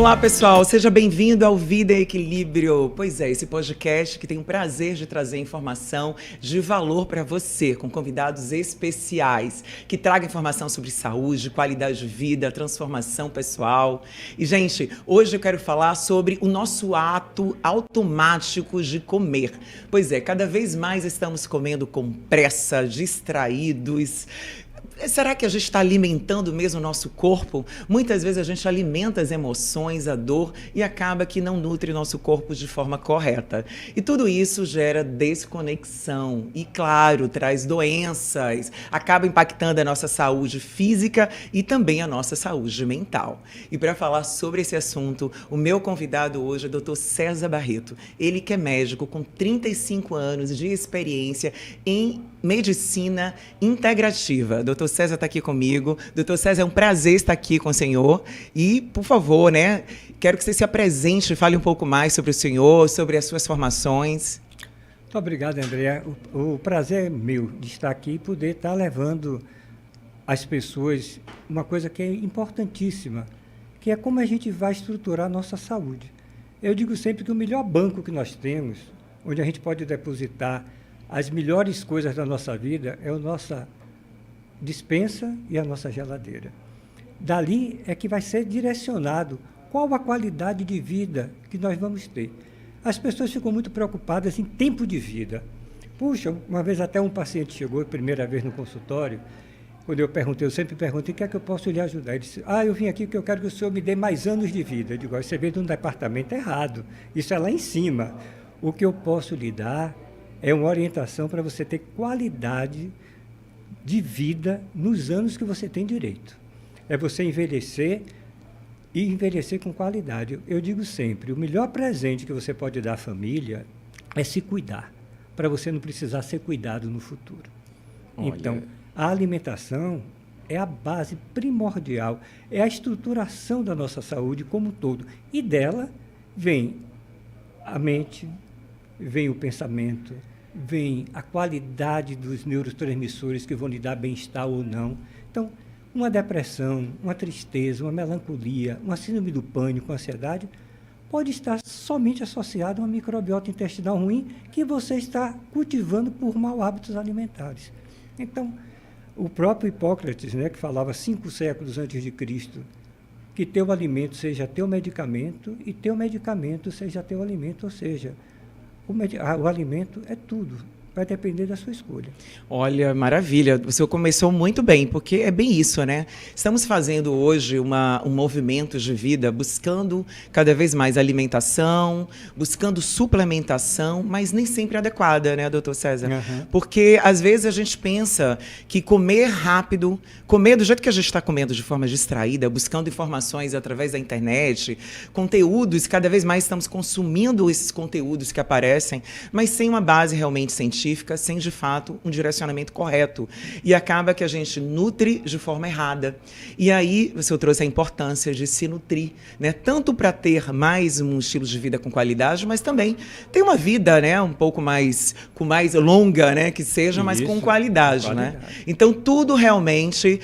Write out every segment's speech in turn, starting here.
Olá, pessoal, seja bem-vindo ao Vida em Equilíbrio. Pois é, esse podcast que tem o prazer de trazer informação de valor para você, com convidados especiais, que tragam informação sobre saúde, qualidade de vida, transformação pessoal. E, gente, hoje eu quero falar sobre o nosso ato automático de comer. Pois é, cada vez mais estamos comendo com pressa, distraídos. Será que a gente está alimentando mesmo o nosso corpo? Muitas vezes a gente alimenta as emoções, a dor e acaba que não nutre o nosso corpo de forma correta. E tudo isso gera desconexão e, claro, traz doenças, acaba impactando a nossa saúde física e também a nossa saúde mental. E para falar sobre esse assunto, o meu convidado hoje é o Dr. César Barreto. Ele que é médico com 35 anos de experiência em medicina integrativa. Doutor César está aqui comigo. Doutor César, é um prazer estar aqui com o senhor. E, por favor, quero que você se apresente e fale um pouco mais sobre o senhor, sobre as suas formações. Muito obrigado, André. O prazer é meu de estar aqui e poder estar levando às pessoas uma coisa que é importantíssima, que é como a gente vai estruturar a nossa saúde. Eu digo sempre que o melhor banco que nós temos, onde a gente pode depositar as melhores coisas da nossa vida, é a nossa despensa e a nossa geladeira. Dali é que vai ser direcionado qual a qualidade de vida que nós vamos ter. As pessoas ficam muito preocupadas em tempo de vida. Puxa, uma vez até um paciente chegou, a primeira vez no consultório, quando eu sempre pergunto, o que é que eu posso lhe ajudar? Ele disse, eu vim aqui porque eu quero que o senhor me dê mais anos de vida. Eu digo, você veio de um departamento errado, isso é lá em cima. O que eu posso lhe dar é uma orientação para você ter qualidade de vida nos anos que você tem direito. É você envelhecer e envelhecer com qualidade. Eu digo sempre, o melhor presente que você pode dar à família é se cuidar, para você não precisar ser cuidado no futuro. Olha. Então, a alimentação é a base primordial, é a estruturação da nossa saúde como um todo. E dela vem a mente, vem o pensamento, vem a qualidade dos neurotransmissores que vão lhe dar bem-estar ou não. Então, uma depressão, uma tristeza, uma melancolia, uma síndrome do pânico, uma ansiedade, pode estar somente associada a uma microbiota intestinal ruim que você está cultivando por maus hábitos alimentares. Então, o próprio Hipócrates, que falava 5 séculos antes de Cristo, que teu alimento seja teu medicamento e teu medicamento seja teu alimento, ou seja, o alimento é tudo, vai depender da sua escolha. Olha, maravilha, você começou muito bem, porque é bem isso, né? Estamos fazendo hoje um movimento de vida, buscando cada vez mais alimentação, buscando suplementação, mas nem sempre adequada, né, doutor César? Uhum. Porque às vezes a gente pensa que comer rápido, comer do jeito que a gente está comendo de forma distraída, buscando informações através da internet, conteúdos, cada vez mais estamos consumindo esses conteúdos que aparecem, mas sem uma base realmente científica, sem, de fato, um direcionamento correto. E acaba que a gente nutre de forma errada. E aí, você trouxe a importância de se nutrir, né? Tanto para ter mais um estilo de vida com qualidade, mas também ter uma vida, né? Um pouco mais longa, né? Que seja, mas com qualidade, né? Então, tudo realmente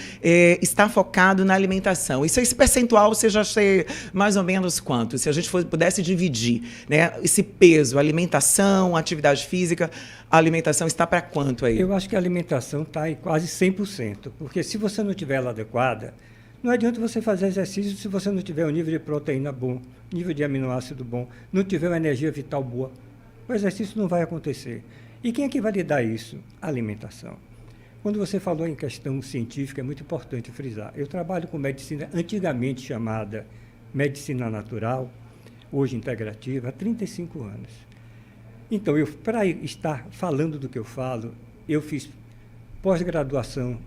está focado na alimentação. E se esse percentual você já sei mais ou menos quanto? Se a gente pudesse dividir, né? Esse peso, alimentação, atividade física, a alimentação está para quanto aí? Eu acho que a alimentação está em quase 100%, porque se você não tiver ela adequada, não adianta você fazer exercício se você não tiver um nível de proteína bom, nível de aminoácido bom, não tiver uma energia vital boa. O exercício não vai acontecer. E quem é que vai lhe dar isso? A alimentação. Quando você falou em questão científica, é muito importante frisar. Eu trabalho com medicina antigamente chamada medicina natural, hoje integrativa, há 35 anos. Então, para estar falando do que eu falo, eu fiz pós-graduação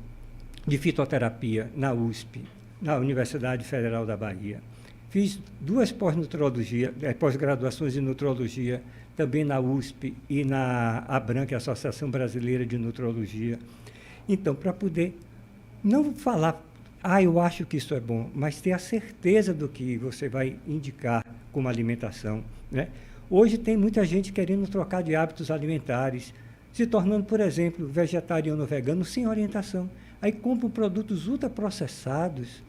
de fitoterapia na USP, na Universidade Federal da Bahia. Fiz 2 pós-graduações em nutrologia, também na USP e na ABRAM, que é a Associação Brasileira de Nutrologia. Então, para poder não falar, eu acho que isso é bom, mas ter a certeza do que você vai indicar como alimentação, né? Hoje tem muita gente querendo trocar de hábitos alimentares, se tornando, por exemplo, vegetariano ou vegano sem orientação. Aí compram produtos ultraprocessados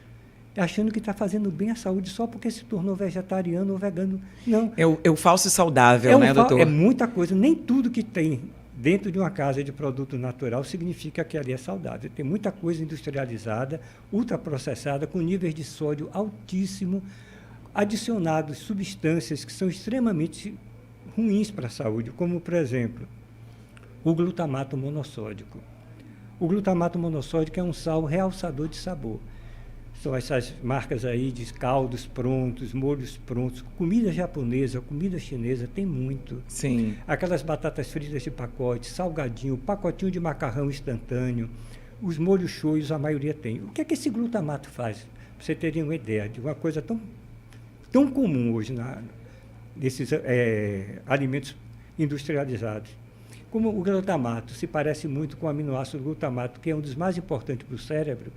achando que está fazendo bem à saúde só porque se tornou vegetariano ou vegano. Não. É o falso saudável, né, doutor? É muita coisa. Nem tudo que tem dentro de uma casa de produto natural significa que ali é saudável. Tem muita coisa industrializada, ultraprocessada, com níveis de sódio altíssimo, adicionados substâncias que são extremamente ruins para a saúde, como, por exemplo, o glutamato monossódico. O glutamato monossódico é um sal realçador de sabor. São essas marcas aí de caldos prontos, molhos prontos, comida japonesa, comida chinesa, tem muito. Sim. Aquelas batatas fritas de pacote, salgadinho, pacotinho de macarrão instantâneo, os molhos shoyos a maioria tem. O que é que esse glutamato faz? Para você terem uma ideia de uma coisa tão comum hoje nesses alimentos industrializados. Como o glutamato se parece muito com o aminoácido glutamato, que é um dos mais importantes para o cérebro,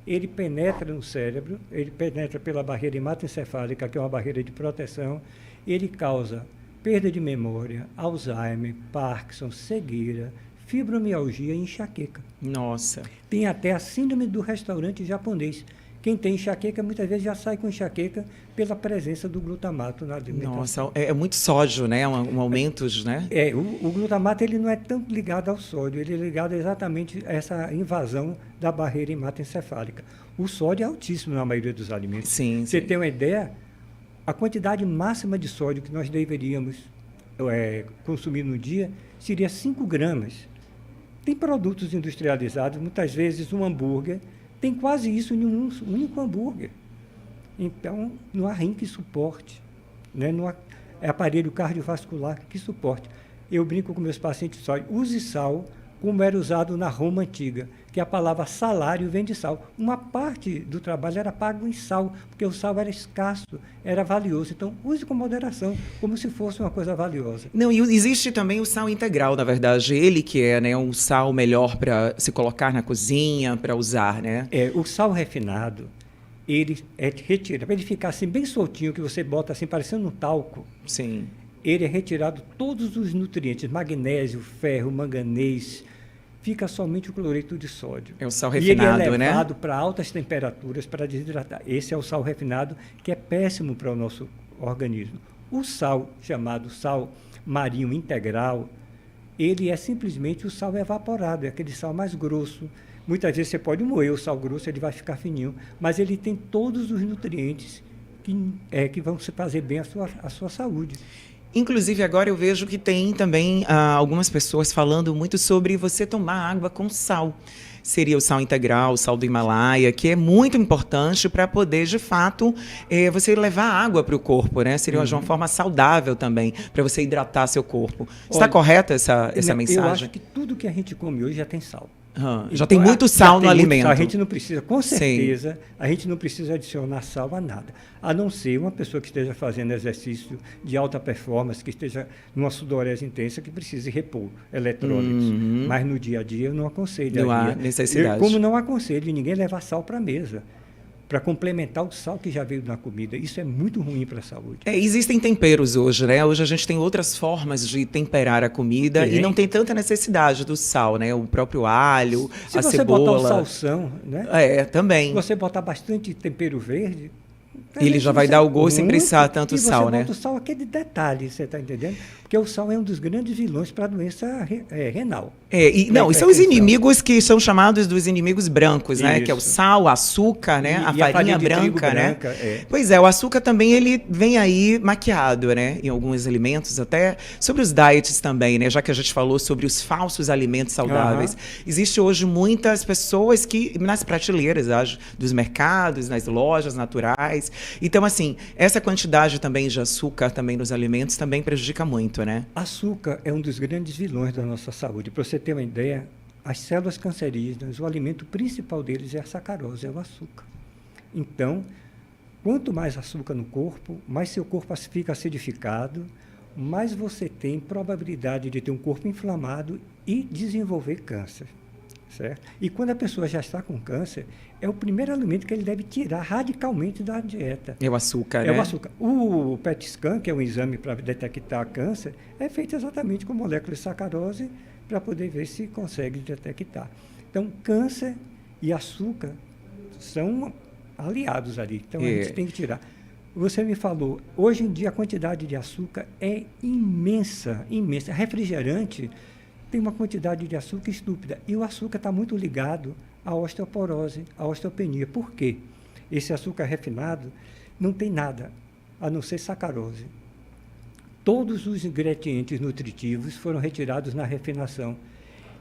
ele penetra no cérebro, ele penetra pela barreira hematoencefálica, que é uma barreira de proteção, ele causa perda de memória, Alzheimer, Parkinson, cegueira, fibromialgia e enxaqueca. Nossa. Tem até a síndrome do restaurante japonês. Quem tem enxaqueca, muitas vezes já sai com enxaqueca pela presença do glutamato na alimentação. Nossa, é muito sódio, né? Um aumento, né? O glutamato ele não é tanto ligado ao sódio, ele é ligado exatamente a essa invasão da barreira hematoencefálica. O sódio é altíssimo na maioria dos alimentos. Sim, Você tem uma ideia? A quantidade máxima de sódio que nós deveríamos consumir no dia seria 5 gramas. Tem produtos industrializados, muitas vezes um hambúrguer, tem quase isso em um único hambúrguer. Então, não há rim que suporte, né? Não há aparelho cardiovascular que suporte. Eu brinco com meus pacientes só, use sal como era usado na Roma antiga, que a palavra salário vem de sal. Uma parte do trabalho era pago em sal, porque o sal era escasso, era valioso. Então, use com moderação, como se fosse uma coisa valiosa. Não, e existe também o sal integral, na verdade. Ele que é, né, um sal melhor para se colocar na cozinha, para usar, né? O sal refinado, ele é retirado, para ele ficar assim bem soltinho, que você bota assim, parecendo um talco. Sim. Ele é retirado todos os nutrientes, magnésio, ferro, manganês, fica somente o cloreto de sódio. É o sal refinado, né? E ele é levado para altas temperaturas para desidratar. Esse é o sal refinado, que é péssimo para o nosso organismo. O sal, chamado sal marinho integral, ele é simplesmente o sal evaporado, é aquele sal mais grosso. Muitas vezes você pode moer o sal grosso, ele vai ficar fininho, mas ele tem todos os nutrientes que vão fazer bem à sua saúde. Inclusive, agora eu vejo que tem também algumas pessoas falando muito sobre você tomar água com sal. Seria o sal integral, o sal do Himalaia, que é muito importante para poder, de fato, você levar água para o corpo, né? Seria de uma forma saudável também, para você hidratar seu corpo. Está correta essa mensagem? Eu acho que tudo que a gente come hoje já tem sal. Já tem muito sal no alimento. A gente não precisa, com certeza, a gente não precisa adicionar sal a nada. A não ser uma pessoa que esteja fazendo exercício de alta performance, que esteja numa sudorese intensa, que precise repor eletrólitos. Mas no dia a dia eu não aconselho. Não há necessidade. Como não aconselho ninguém levar sal para a mesa, para complementar o sal que já veio na comida. Isso é muito ruim para a saúde. Existem temperos hoje, né? Hoje a gente tem outras formas de temperar a comida e não tem tanta necessidade do sal, né? O próprio alho, a cebola. Se você botar o salsão, né? Também. Se você botar bastante tempero verde, ele já vai dar o gosto sem precisar tanto sal, né? E você bota o sal, aquele detalhe, você está entendendo? Porque o sal é um dos grandes vilões para a doença renal. E são os inimigos que são chamados dos inimigos brancos, né? Que é o sal, o açúcar, né? A farinha branca, né? Pois é, o açúcar também ele vem aí maquiado, né? Em alguns alimentos, até sobre os diets também, né? Já que a gente falou sobre os falsos alimentos saudáveis. Existe hoje muitas pessoas que, nas prateleiras, dos mercados, nas lojas naturais. Então, assim, essa quantidade também de açúcar também nos alimentos também prejudica muito, né? Açúcar é um dos grandes vilões da nossa saúde. Para você ter uma ideia, as células cancerígenas, o alimento principal deles é a sacarose, é o açúcar. Então, quanto mais açúcar no corpo, mais seu corpo fica acidificado, mais você tem probabilidade de ter um corpo inflamado e desenvolver câncer. Certo? E quando a pessoa já está com câncer, é o primeiro alimento que ele deve tirar radicalmente da dieta. É o açúcar, né? É o açúcar. O PET scan, que é um exame para detectar câncer, é feito exatamente com moléculas de sacarose para poder ver se consegue detectar. Então, câncer e açúcar são aliados ali. Então, a gente tem que tirar. Você me falou, hoje em dia a quantidade de açúcar é imensa, imensa. Refrigerante tem uma quantidade de açúcar estúpida. E o açúcar está muito ligado à osteoporose, à osteopenia. Por quê? Esse açúcar refinado não tem nada, a não ser sacarose. Todos os ingredientes nutritivos foram retirados na refinação.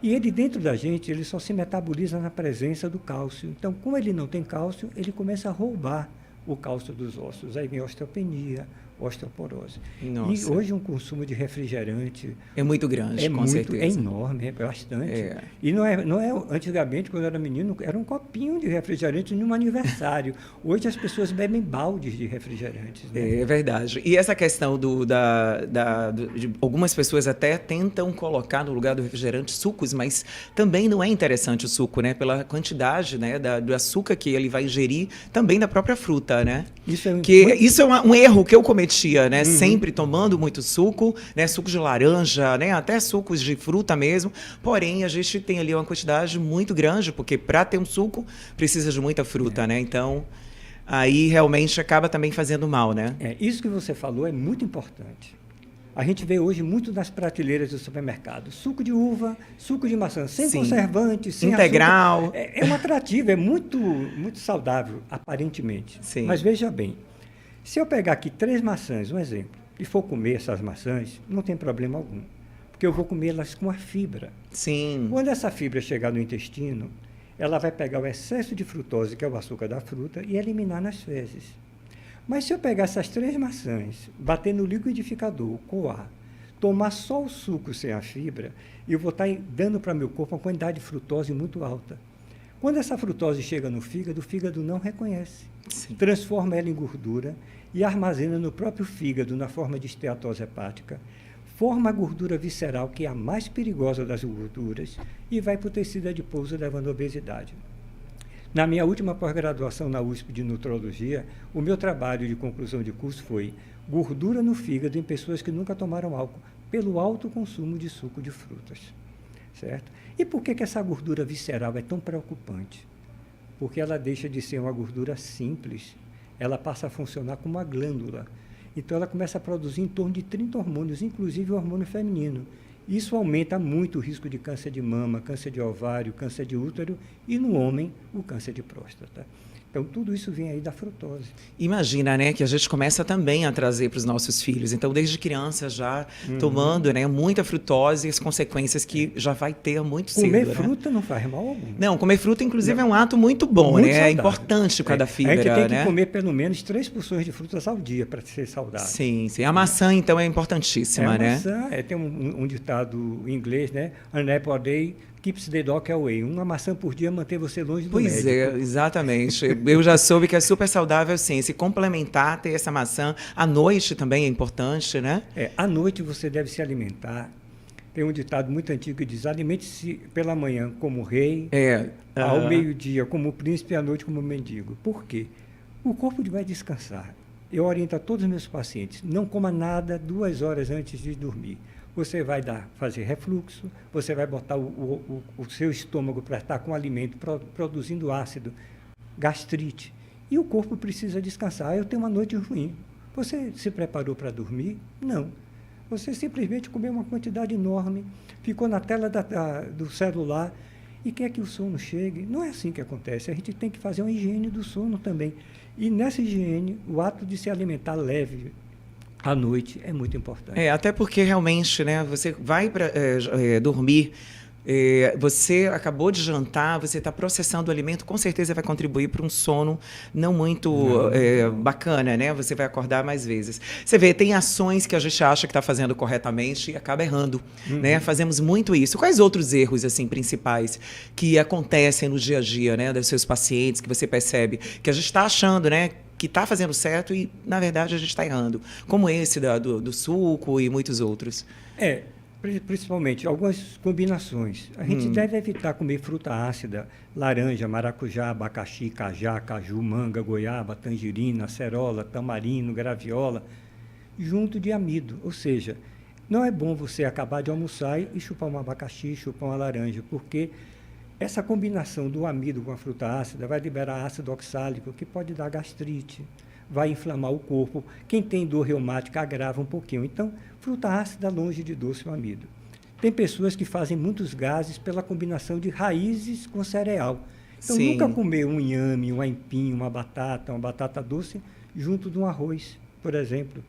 E ele, dentro da gente, ele só se metaboliza na presença do cálcio. Então, como ele não tem cálcio, ele começa a roubar o cálcio dos ossos. Aí vem osteopenia, osteoporose. Nossa. E hoje um consumo de refrigerante é muito grande, com certeza. É enorme, é bastante. E não é, antigamente, quando eu era menino, era um copinho de refrigerante num aniversário. Hoje as pessoas bebem baldes de refrigerantes. Né? É verdade. E essa questão de algumas pessoas até tentam colocar no lugar do refrigerante sucos, mas também não é interessante o suco, né? Pela quantidade, né, do açúcar que ele vai ingerir, também da própria fruta, né? Isso é um erro que eu cometi, né? Sempre tomando muito suco, né? Suco de laranja, né? Até sucos de fruta mesmo. Porém, a gente tem ali uma quantidade muito grande, porque para ter um suco precisa de muita fruta, né? Então, aí realmente acaba também fazendo mal, né? Isso que você falou é muito importante. A gente vê hoje muito nas prateleiras do supermercado. Suco de uva, suco de maçã, sem conservantes, sem integral. Açúcar. É um atrativo, é muito, muito saudável, aparentemente. Sim. Mas veja bem, se eu pegar aqui 3 maçãs, um exemplo, e for comer essas maçãs, não tem problema algum, porque eu vou comê-las com a fibra. Sim. Quando essa fibra chegar no intestino, ela vai pegar o excesso de frutose, que é o açúcar da fruta, e eliminar nas fezes. Mas se eu pegar essas 3 maçãs, bater no liquidificador, coar, tomar só o suco sem a fibra, eu vou estar dando para meu corpo uma quantidade de frutose muito alta. Quando essa frutose chega no fígado, o fígado não reconhece. Sim. Transforma ela em gordura e armazena no próprio fígado, na forma de esteatose hepática, forma a gordura visceral, que é a mais perigosa das gorduras, e vai para o tecido adiposo, levando à obesidade. Na minha última pós-graduação na USP de nutrologia, o meu trabalho de conclusão de curso foi gordura no fígado em pessoas que nunca tomaram álcool, pelo alto consumo de suco de frutas. Certo? E por que essa gordura visceral é tão preocupante? Porque ela deixa de ser uma gordura simples, ela passa a funcionar como uma glândula. Então, ela começa a produzir em torno de 30 hormônios, inclusive o hormônio feminino. Isso aumenta muito o risco de câncer de mama, câncer de ovário, câncer de útero e, no homem, o câncer de próstata. Então, tudo isso vem aí da frutose. Imagina, né, que a gente começa também a trazer para os nossos filhos. Então, desde criança já tomando, né, muita frutose e as consequências que já vai ter muito cedo. Comer fruta não faz mal algum. Não, comer fruta, inclusive, é um ato muito bom, muito né? Saudável. É importante por causa da fibra, A gente tem que comer pelo menos 3 porções de frutas ao dia para ser saudável. Sim, sim. A maçã, então, é importantíssima, né? A maçã, tem um ditado em inglês, né? An apple a day keeps the doctor away. Uma maçã por dia mantém você longe do médico. Pois é, exatamente. Eu já soube que é super saudável, sim. Se complementar, ter essa maçã. À noite também é importante, né? À noite você deve se alimentar. Tem um ditado muito antigo que diz: alimente-se pela manhã como rei, ao meio-dia como príncipe e à noite como mendigo. Por quê? O corpo vai descansar. Eu oriento a todos os meus pacientes: não coma nada 2 horas antes de dormir. Você vai fazer refluxo, você vai botar o seu estômago para estar com o alimento produzindo ácido, gastrite. E o corpo precisa descansar. Eu tenho uma noite ruim. Você se preparou para dormir? Não. Você simplesmente comeu uma quantidade enorme, ficou na tela do celular e quer que o sono chegue. Não é assim que acontece. A gente tem que fazer uma higiene do sono também. E nessa higiene, o ato de se alimentar leve à noite é muito importante. Até porque realmente, né, você vai para dormir, você acabou de jantar, você está processando o alimento, com certeza vai contribuir para um sono não muito bacana, né? Você vai acordar mais vezes. Você vê, tem ações que a gente acha que está fazendo corretamente e acaba errando, né? Fazemos muito isso. Quais outros erros, assim, principais que acontecem no dia a dia, né, dos seus pacientes, que você percebe que a gente está achando, né, que está fazendo certo e, na verdade, a gente está errando? Como esse do suco e muitos outros. Principalmente algumas combinações. A gente deve evitar comer fruta ácida, laranja, maracujá, abacaxi, cajá, caju, manga, goiaba, tangerina, acerola, tamarindo, graviola, junto de amido. Ou seja, não é bom você acabar de almoçar e chupar um abacaxi, chupar uma laranja, porque essa combinação do amido com a fruta ácida vai liberar ácido oxálico, que pode dar gastrite, vai inflamar o corpo. Quem tem dor reumática agrava um pouquinho. Então, fruta ácida longe de doce ou amido. Tem pessoas que fazem muitos gases pela combinação de raízes com cereal. Então, Sim. nunca comer um inhame, um aipim, uma batata doce, junto de um arroz, por exemplo,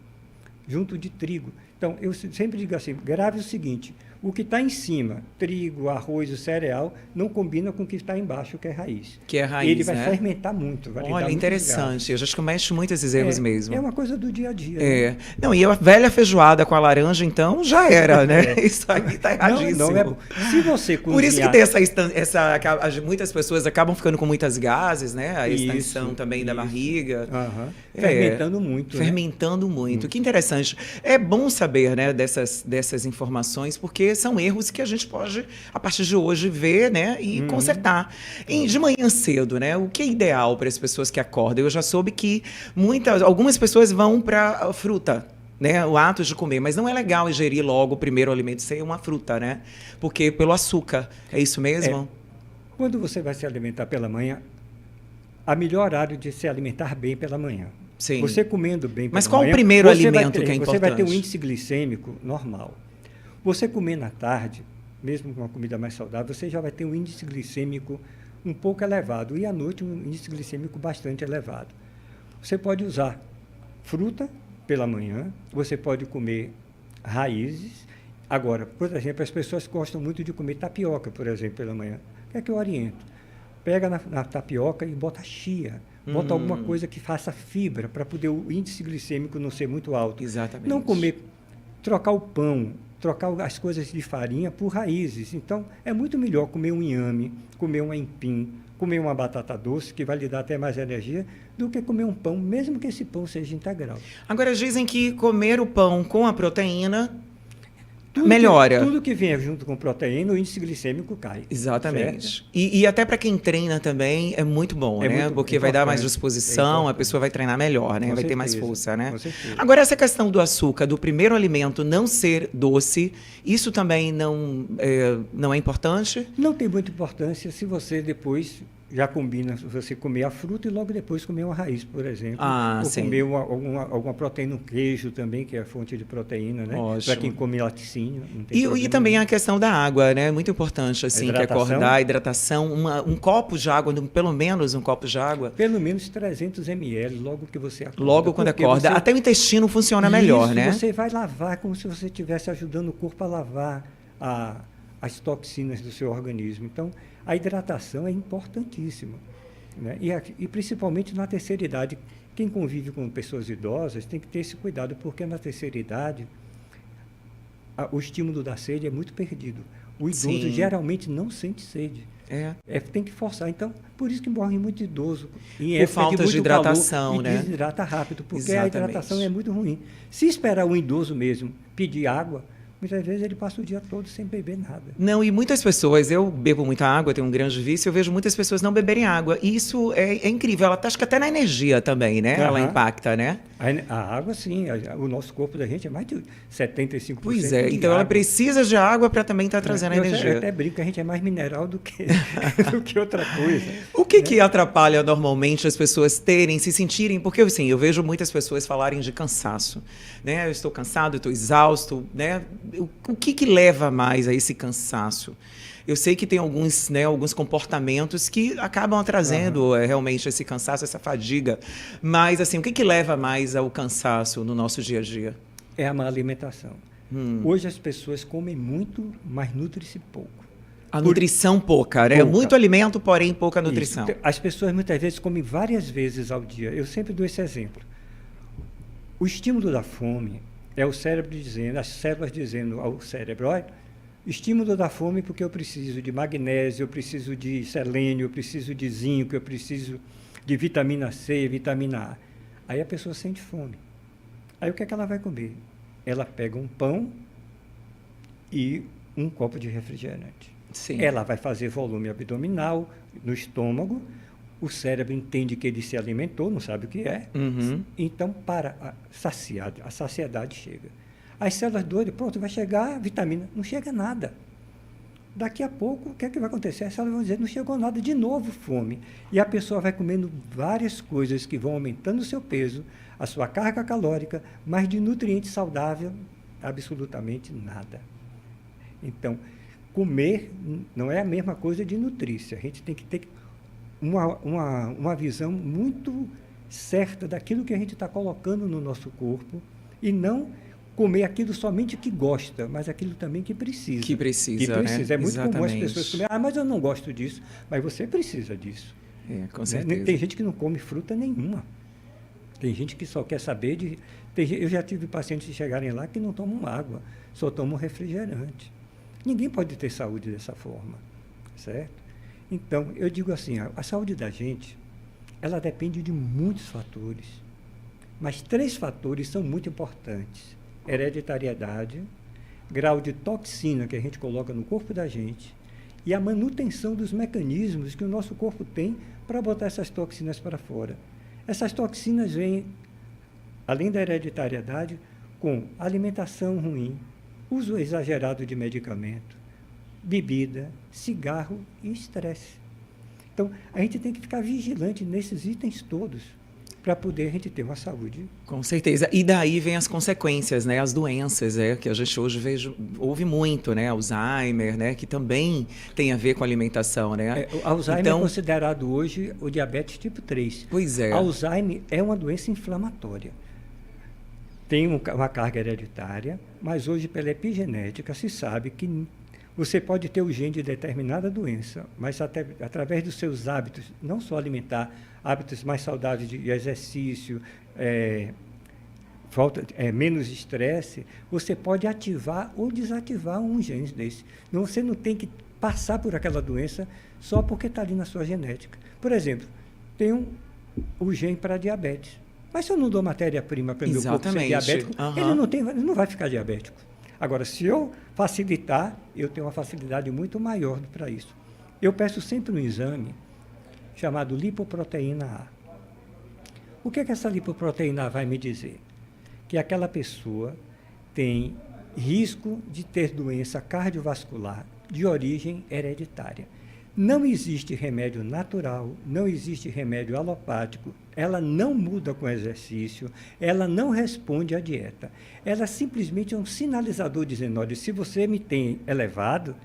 junto de trigo. Então, eu sempre digo assim, grave o seguinte, o que está em cima, trigo, arroz, o cereal, não combina com o que está embaixo, que é raiz. Que é raiz, ele vai né? fermentar muito, vai lhe dar Olha, muitos interessante. Eu gases. já comete muito esses erros mesmo. É uma coisa do dia a dia. É. Né? Não, e a velha feijoada com a laranja, então, já era, né? Isso aí tá erradíssimo. Não é bom. Se você cozinhar... Por isso que tem muitas pessoas acabam ficando com muitas gases, né? A extensão também da barriga. Fermentando muito. Fermentando muito. Que interessante. É bom saber, né, dessas informações, porque são erros que a gente pode, a partir de hoje, ver, né, e consertar. De manhã cedo, né? O que é ideal para as pessoas que acordam? Eu já soube que algumas pessoas vão para fruta, né, o ato de comer, mas não é legal ingerir logo o primeiro alimento ser uma fruta, né? Porque pelo açúcar, é isso mesmo? Quando você vai se alimentar pela manhã, a melhor horário de se alimentar bem pela manhã. Sim. Você comendo bem pela Mas qual manhã, o primeiro você alimento que é importante? Você vai ter um índice glicêmico normal. Você comer na tarde, mesmo com uma comida mais saudável, você já vai ter um índice glicêmico um pouco elevado. E à noite, um índice glicêmico bastante elevado. Você pode usar fruta pela manhã, você pode comer raízes. Agora, por exemplo, as pessoas gostam muito de comer tapioca, por exemplo, pela manhã. O que é que eu oriento? Pega na tapioca e bota chia. Bota alguma coisa que faça fibra, para poder o índice glicêmico não ser muito alto. Exatamente. Não comer, trocar o pão, trocar as coisas de farinha por raízes. Então, é muito melhor comer um inhame, comer um aipim, comer uma batata doce, que vai lhe dar até mais energia, do que comer um pão, mesmo que esse pão seja integral. Agora, dizem que comer o pão com a proteína melhora. Tudo que vier junto com proteína, o índice glicêmico cai. Exatamente. E até para quem treina também é muito bom, né? Porque vai dar mais disposição, a pessoa vai treinar melhor, né? Vai ter mais força, né? Com certeza. Agora, essa questão do açúcar, do primeiro alimento não ser doce, isso também não é importante? Não tem muita importância se você depois já combina você comer a fruta e logo depois comer uma raiz, por exemplo. Ou sim. comer alguma proteína, um queijo também, que é a fonte de proteína, né? Para quem come laticínio. Não tem E também a questão da água, né? Muito importante, assim, que acordar, hidratação, um copo de água, pelo menos um copo de água. Pelo menos 300 ml, logo que você acorda. Logo quando acorda. Até o intestino funciona melhor, né? Você vai lavar como se você estivesse ajudando o corpo a lavar as toxinas do seu organismo. Então, a hidratação é importantíssima, né? E principalmente na terceira idade. Quem convive com pessoas idosas tem que ter esse cuidado, porque na terceira idade o estímulo da sede é muito perdido. O idoso geralmente não sente sede. Tem que forçar. Então, por isso que morre muito idoso. Por falta de hidratação, calor, né? E desidrata rápido, porque Exatamente. a hidratação é muito ruim. Se esperar um idoso mesmo pedir água, muitas vezes ele passa o dia todo sem beber nada. Não, e muitas pessoas, eu bebo muita água, tenho um grande vício, eu vejo muitas pessoas não beberem água. E isso é incrível. Ela acho que até na energia também, né? Ela impacta, né? A água, sim. O nosso corpo da gente é mais de 75% Pois é. de Então água. ela precisa de água para também estar trazendo a energia. Eu até brinco que a gente é mais mineral do que outra coisa. O que atrapalha normalmente as pessoas se sentirem... Porque, assim, eu vejo muitas pessoas falarem de cansaço, né? Eu estou cansado, eu estou exausto, né? O que leva mais a esse cansaço? Eu sei que tem alguns comportamentos que acabam trazendo realmente esse cansaço, essa fadiga. Mas, assim, o que leva mais ao cansaço no nosso dia a dia? É a má alimentação. Hoje as pessoas comem muito, mas nutrem-se pouco. A nutrição pouca, né? Muito alimento, porém pouca nutrição. Isso. As pessoas muitas vezes comem várias vezes ao dia. Eu sempre dou esse exemplo. O estímulo da fome é o cérebro dizendo, as células dizendo ao cérebro, olha, estímulo da fome porque eu preciso de magnésio, eu preciso de selênio, eu preciso de zinco, eu preciso de vitamina C, vitamina A. Aí a pessoa sente fome. Aí o que é que ela vai comer? Ela pega um pão e um copo de refrigerante. Sim. Ela vai fazer volume abdominal no estômago, o cérebro entende que ele se alimentou, não sabe o que é, então a saciedade chega. As células doidas, pronto, vai chegar a vitamina, não chega nada. Daqui a pouco, o que é que vai acontecer? Ela vai dizer, não chegou nada, de novo fome. E a pessoa vai comendo várias coisas que vão aumentando o seu peso, a sua carga calórica, mas de nutriente saudável, absolutamente nada. Então, comer não é a mesma coisa de nutrir-se. A gente tem que ter uma visão muito certa daquilo que a gente está colocando no nosso corpo e não comer aquilo somente que gosta, mas aquilo também que precisa. Que precisa, né? É muito Exatamente. comum as pessoas comerem, mas eu não gosto disso. Mas você precisa disso. Com certeza. Né? Tem gente que não come fruta nenhuma. Tem gente que só quer saber de... Eu já tive pacientes que chegarem lá que não tomam água, só tomam refrigerante. Ninguém pode ter saúde dessa forma, certo? Então, eu digo assim, a saúde da gente, ela depende de muitos fatores, mas 3 fatores são muito importantes. Hereditariedade, grau de toxina que a gente coloca no corpo da gente e a manutenção dos mecanismos que o nosso corpo tem para botar essas toxinas para fora. Essas toxinas vêm, além da hereditariedade, com alimentação ruim, uso exagerado de medicamento, bebida, cigarro e estresse. Então, a gente tem que ficar vigilante nesses itens todos para poder a gente ter uma saúde. Com certeza. E daí vem as consequências, né? As doenças, que a gente hoje ouve muito, né? Alzheimer, né? Que também tem a ver com a alimentação, né? O Alzheimer é considerado hoje o diabetes tipo 3. Pois é. Alzheimer é uma doença inflamatória. Tem uma carga hereditária, mas hoje, pela epigenética, se sabe que você pode ter o gene de determinada doença, mas até através dos seus hábitos, não só alimentar, hábitos mais saudáveis de exercício, menos estresse, você pode ativar ou desativar um gene desse. Você não tem que passar por aquela doença só porque está ali na sua genética. Por exemplo, tem o gene para diabetes. Mas se eu não dou matéria-prima para o meu corpo ser diabético, ele não vai ficar diabético. Agora, se eu facilitar, eu tenho uma facilidade muito maior para isso. Eu peço sempre um exame chamado lipoproteína A. O que essa lipoproteína A vai me dizer? Que aquela pessoa tem risco de ter doença cardiovascular de origem hereditária. Não existe remédio natural, não existe remédio alopático, ela não muda com exercício, ela não responde à dieta. Ela simplesmente é um sinalizador dizendo, olha, se você me tem elevado,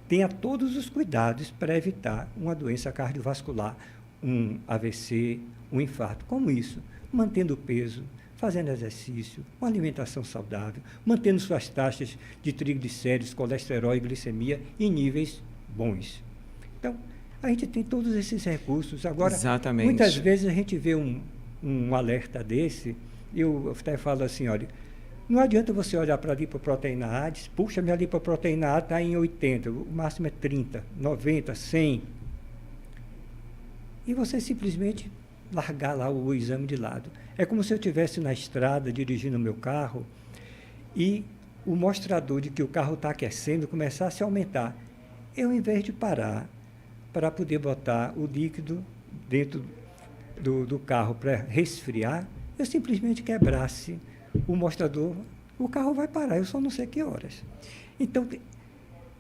tenha todos os cuidados para evitar uma doença cardiovascular, um AVC, um infarto. Como isso? Mantendo o peso, fazendo exercício, uma alimentação saudável, mantendo suas taxas de triglicéridos, colesterol e glicemia em níveis bons. Então, a gente tem todos esses recursos. Agora, exatamente, muitas vezes a gente vê um alerta desse, eu até falo assim, olha, não adianta você olhar para a lipoproteína A e dizer, puxa, minha lipoproteína A está em 80, o máximo é 30, 90, 100. E você simplesmente largar lá o exame de lado. É como se eu estivesse na estrada dirigindo o meu carro e o mostrador de que o carro está aquecendo começasse a aumentar. Eu, em vez de parar para poder botar o líquido dentro do carro para resfriar, eu simplesmente quebrasse o mostrador, o carro vai parar, eu só não sei que horas. Então,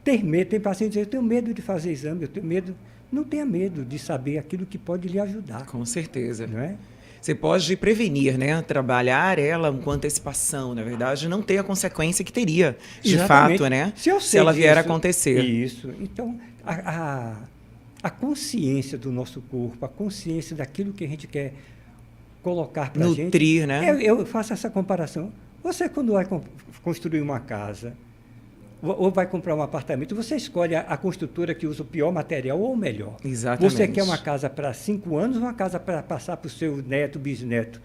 ter medo, tem paciente que diz, eu tenho medo de fazer exame, eu tenho medo. Não tenha medo de saber aquilo que pode lhe ajudar. Com certeza. Não é? Você pode prevenir, né? Trabalhar ela com antecipação, na verdade, não ter a consequência que teria, de exatamente, fato, né? Se ela vier a acontecer. Isso. Então, a consciência do nosso corpo, a consciência daquilo que a gente quer colocar para a gente. Nutrir, né? Eu faço essa comparação. Você, quando vai construir uma casa, ou vai comprar um apartamento, você escolhe a construtora que usa o pior material ou o melhor. Exatamente. Você quer uma casa para 5 anos ou uma casa para passar para o seu neto, bisneto?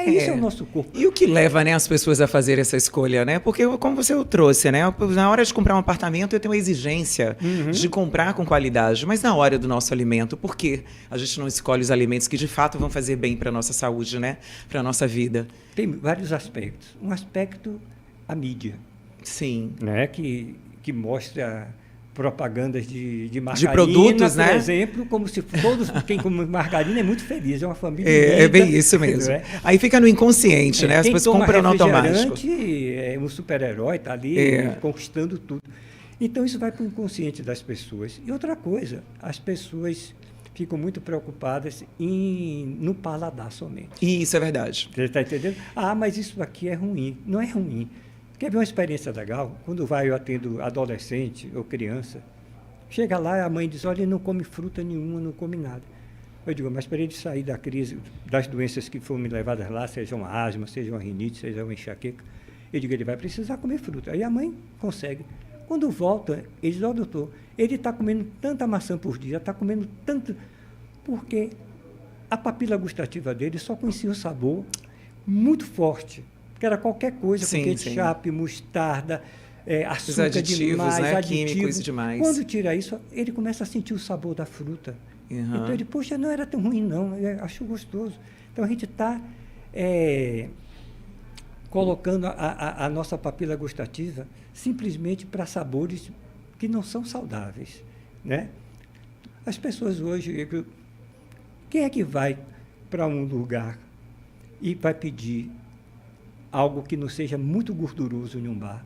Isso é o nosso corpo. E o que leva, né, as pessoas a fazer essa escolha, né? Porque, como você trouxe, né? Na hora de comprar um apartamento, eu tenho uma exigência de comprar com qualidade. Mas na hora do nosso alimento, por que a gente não escolhe os alimentos que, de fato, vão fazer bem para a nossa saúde, né? Para a nossa vida? Tem vários aspectos. Um aspecto, a mídia. Sim. Né? Que mostra propagandas de margarina, de produtos, por exemplo, como se quem come margarina é muito feliz, é uma família é bem isso mesmo. Aí fica no inconsciente, né? As pessoas compram no automático. É um super-herói, está ali conquistando tudo. Então, isso vai para o inconsciente das pessoas. E outra coisa, as pessoas ficam muito preocupadas no paladar somente. Isso é verdade. Você está entendendo? Ah, mas isso aqui é ruim. Não é ruim. Quer ver uma experiência legal? Quando eu atendo adolescente ou criança, chega lá e a mãe diz, olha, ele não come fruta nenhuma, não come nada. Eu digo, mas para ele sair da crise, das doenças que foram levadas lá, seja uma asma, seja uma rinite, seja uma enxaqueca, eu digo, ele vai precisar comer fruta. Aí a mãe consegue. Quando volta, ele diz, ó, doutor, ele está comendo tanta maçã por dia, está comendo tanto, porque a papila gustativa dele só conhecia o sabor muito forte, que era qualquer coisa, com ketchup, mostarda, açúcar aditivos, demais, né? aditivos. Químicos demais. Quando tira isso, ele começa a sentir o sabor da fruta. Uhum. Então ele, poxa, não era tão ruim não, eu acho gostoso. Então a gente está colocando a nossa papila gustativa simplesmente para sabores que não são saudáveis, né? As pessoas hoje, quem é que vai para um lugar e vai pedir algo que não seja muito gorduroso em um bar?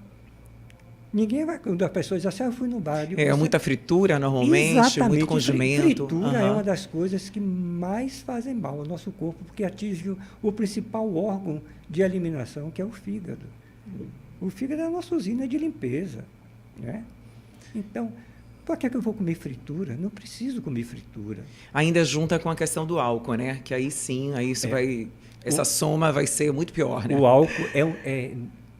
Ninguém vai, quando a pessoa diz assim, eu fui no bar. Muita fritura normalmente, exatamente, muito condimento. Fritura é uma das coisas que mais fazem mal ao nosso corpo, porque atinge o principal órgão de eliminação, que é o fígado. O fígado é a nossa usina de limpeza, né? Então, por que eu vou comer fritura? Não preciso comer fritura. Ainda junta com a questão do álcool, né? Que aí sim, aí isso essa soma vai ser muito pior, né? O álcool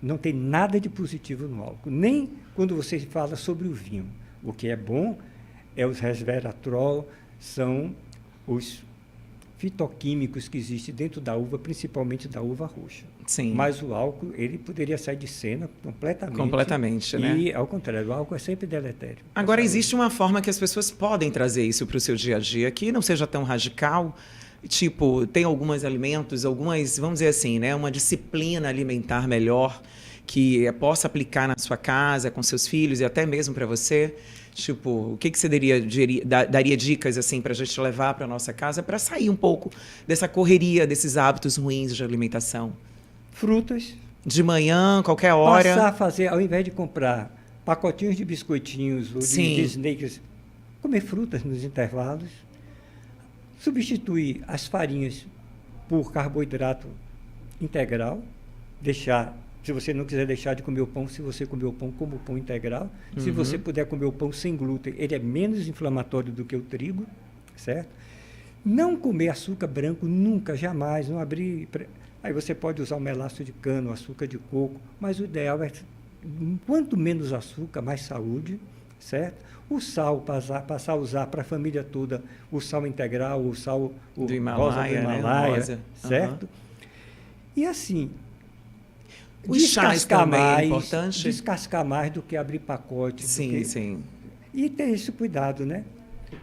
não tem nada de positivo no álcool, nem quando você fala sobre o vinho. O que é bom é os resveratrol, são os fitoquímicos que existem dentro da uva, principalmente da uva roxa. Sim. Mas o álcool, ele poderia sair de cena completamente. Completamente, né? E, ao contrário, o álcool é sempre deletério. Agora, existe uma forma que as pessoas podem trazer isso para o seu dia a dia, que não seja tão radical. Tipo, tem alguns alimentos, vamos dizer assim, né? Uma disciplina alimentar melhor que possa aplicar na sua casa, com seus filhos e até mesmo para você. Tipo, o que você daria dicas assim para a gente levar para a nossa casa para sair um pouco dessa correria, desses hábitos ruins de alimentação? Frutas. De manhã, qualquer hora. Passar a fazer, ao invés de comprar pacotinhos de biscoitinhos ou de snacks, comer frutas nos intervalos. Substituir as farinhas por carboidrato integral, se você não quiser deixar de comer o pão, se você comer o pão, como o pão integral. Uhum. Se você puder comer o pão sem glúten, ele é menos inflamatório do que o trigo, certo? Não comer açúcar branco nunca, jamais, não abrir... Aí você pode usar o melaço de cana, o açúcar de coco, mas o ideal é, quanto menos açúcar, mais saúde, certo? O sal, passar a usar para a família toda o sal integral, o sal do Himalaia, rosa do Himalaia, certo? Uhum. E assim, os chás também é importante. Descascar mais do que abrir pacote. Sim. E ter esse cuidado, né?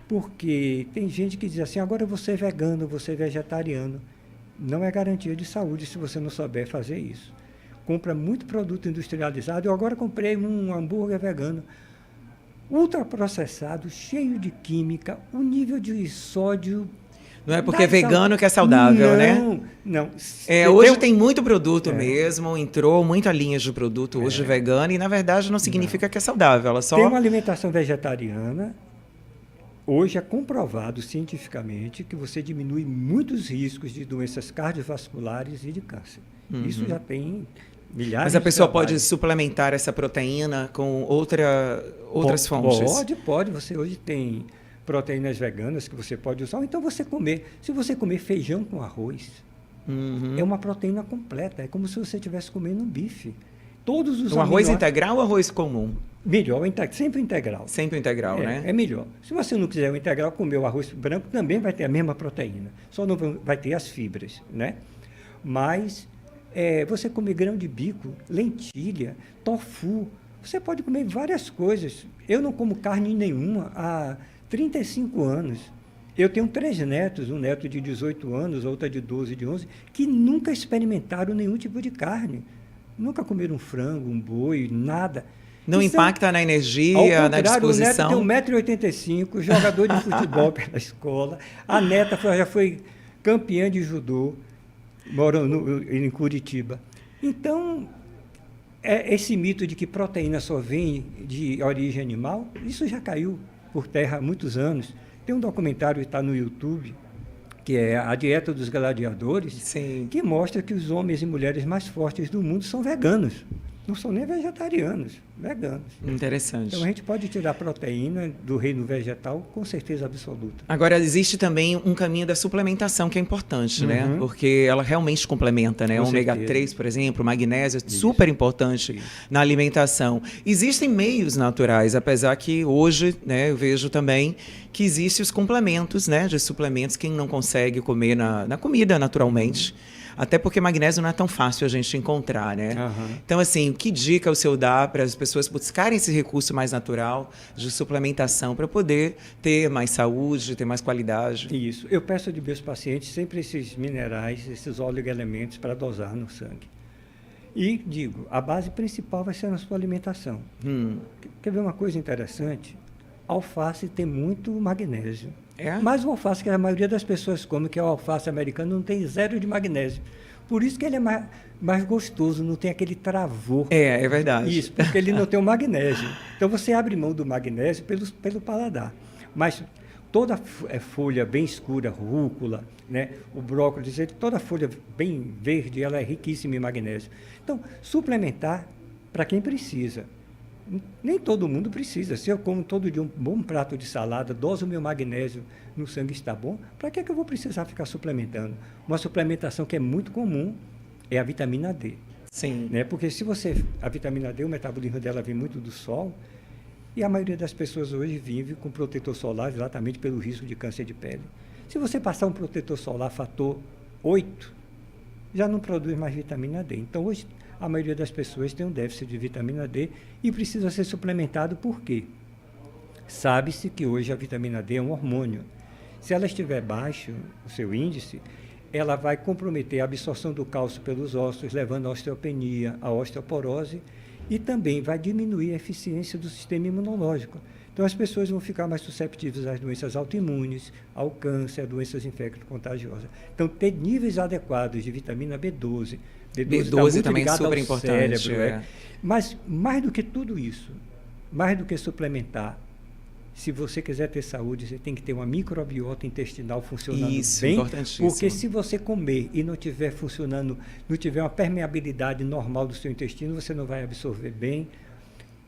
Porque tem gente que diz assim, agora eu vou ser vegano, vou ser vegetariano. Não é garantia de saúde se você não souber fazer isso. Compra muito produto industrializado. Eu agora comprei um hambúrguer vegano. Ultraprocessado, cheio de química, o nível de sódio... Não é porque é vegano que é saudável, né? Não. Hoje tem muito produto mesmo, entrou muita linha de produto hoje vegano e, na verdade, não significa que é saudável. Ela só... Tem uma alimentação vegetariana. Hoje é comprovado cientificamente que você diminui muitos riscos de doenças cardiovasculares e de câncer. Uhum. Isso já tem... Mas a pessoa pode suplementar essa proteína com outras fontes? Pode. Você hoje tem proteínas veganas que você pode usar. Ou então se você comer feijão com arroz, é uma proteína completa. É como se você estivesse comendo um bife. Todos os arroz integral ou arroz comum? Melhor, sempre integral. Sempre integral, né? É melhor. Se você não quiser o integral, comer o arroz branco também vai ter a mesma proteína. Só não vai ter as fibras, né? Mas... você come grão de bico, lentilha, tofu. Você pode comer várias coisas. Eu não como carne nenhuma há 35 anos. Eu tenho 3 netos, um neto de 18 anos, outra de 12, de 11, que nunca experimentaram nenhum tipo de carne. Nunca comeram um frango, um boi, nada. Não impacta na energia, na disposição? O neto tem 1,85 m, jogador de futebol pela escola. A neta já foi campeã de judô. Moram em Curitiba. Então, esse mito de que proteína só vem de origem animal, isso já caiu por terra há muitos anos. Tem um documentário que está no YouTube, que é A Dieta dos Gladiadores, Sim. que mostra que os homens e mulheres mais fortes do mundo são veganos. Não são nem vegetarianos, veganos. Interessante. Então, a gente pode tirar proteína do reino vegetal com certeza absoluta. Agora, existe também um caminho da suplementação que é importante, né? Porque ela realmente complementa, né? Com Ômega certeza. 3, por exemplo, magnésio, é super importante na alimentação. Existem meios naturais, apesar que hoje, né, eu vejo também que existem os complementos, né, de suplementos que não consegue comer na comida naturalmente. Até porque magnésio não é tão fácil a gente encontrar, né? Então, assim, que dica o senhor dá para as pessoas buscarem esse recurso mais natural de suplementação para poder ter mais saúde, ter mais qualidade? Isso. Eu peço de meus pacientes sempre esses minerais, esses oligoelementos para dosar no sangue. E digo, a base principal vai ser na sua alimentação. Quer ver uma coisa interessante? Alface tem muito magnésio. Mas o alface que a maioria das pessoas come, que é o alface americano, não tem 0 de magnésio. Por isso que ele é mais gostoso, não tem aquele travor. É verdade. Isso, porque ele não tem o magnésio. Então, você abre mão do magnésio pelo paladar. Mas toda folha bem escura, rúcula, né, o brócolis, toda folha bem verde, ela é riquíssima em magnésio. Então, suplementar para quem precisa. Nem todo mundo precisa. Se eu como todo dia um bom prato de salada, doso meu magnésio no sangue está bom, para que eu vou precisar ficar suplementando? Uma suplementação que é muito comum é a vitamina D. Sim. Né? Porque a vitamina D, o metabolismo dela vem muito do sol, e a maioria das pessoas hoje vive com protetor solar exatamente pelo risco de câncer de pele. Se você passar um protetor solar fator 8, já não produz mais vitamina D. Então, hoje, a maioria das pessoas tem um déficit de vitamina D e precisa ser suplementado. Por quê? Sabe-se que hoje a vitamina D é um hormônio. Se ela estiver baixo, o seu índice, ela vai comprometer a absorção do cálcio pelos ossos, levando à osteopenia, à osteoporose, e também vai diminuir a eficiência do sistema imunológico. Então, as pessoas vão ficar mais susceptíveis às doenças autoimunes, ao câncer, a doenças infecto-contagiosas. Então, ter níveis adequados de vitamina B12. B12 também é super importante. Cérebro, Mas, mais do que tudo isso, mais do que suplementar, se você quiser ter saúde, você tem que ter uma microbiota intestinal funcionando bem. Importantíssimo. Porque se você comer e não estiver funcionando, não tiver uma permeabilidade normal do seu intestino, você não vai absorver bem.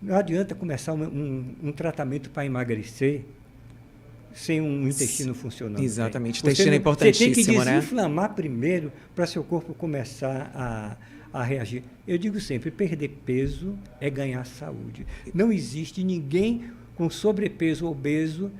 Não adianta começar um tratamento para emagrecer sem um intestino funcionando. Exatamente. O intestino é importantíssimo, você tem que né? desinflamar primeiro para seu corpo começar a reagir. Eu digo sempre, perder peso é ganhar saúde. Não existe ninguém com sobrepeso obeso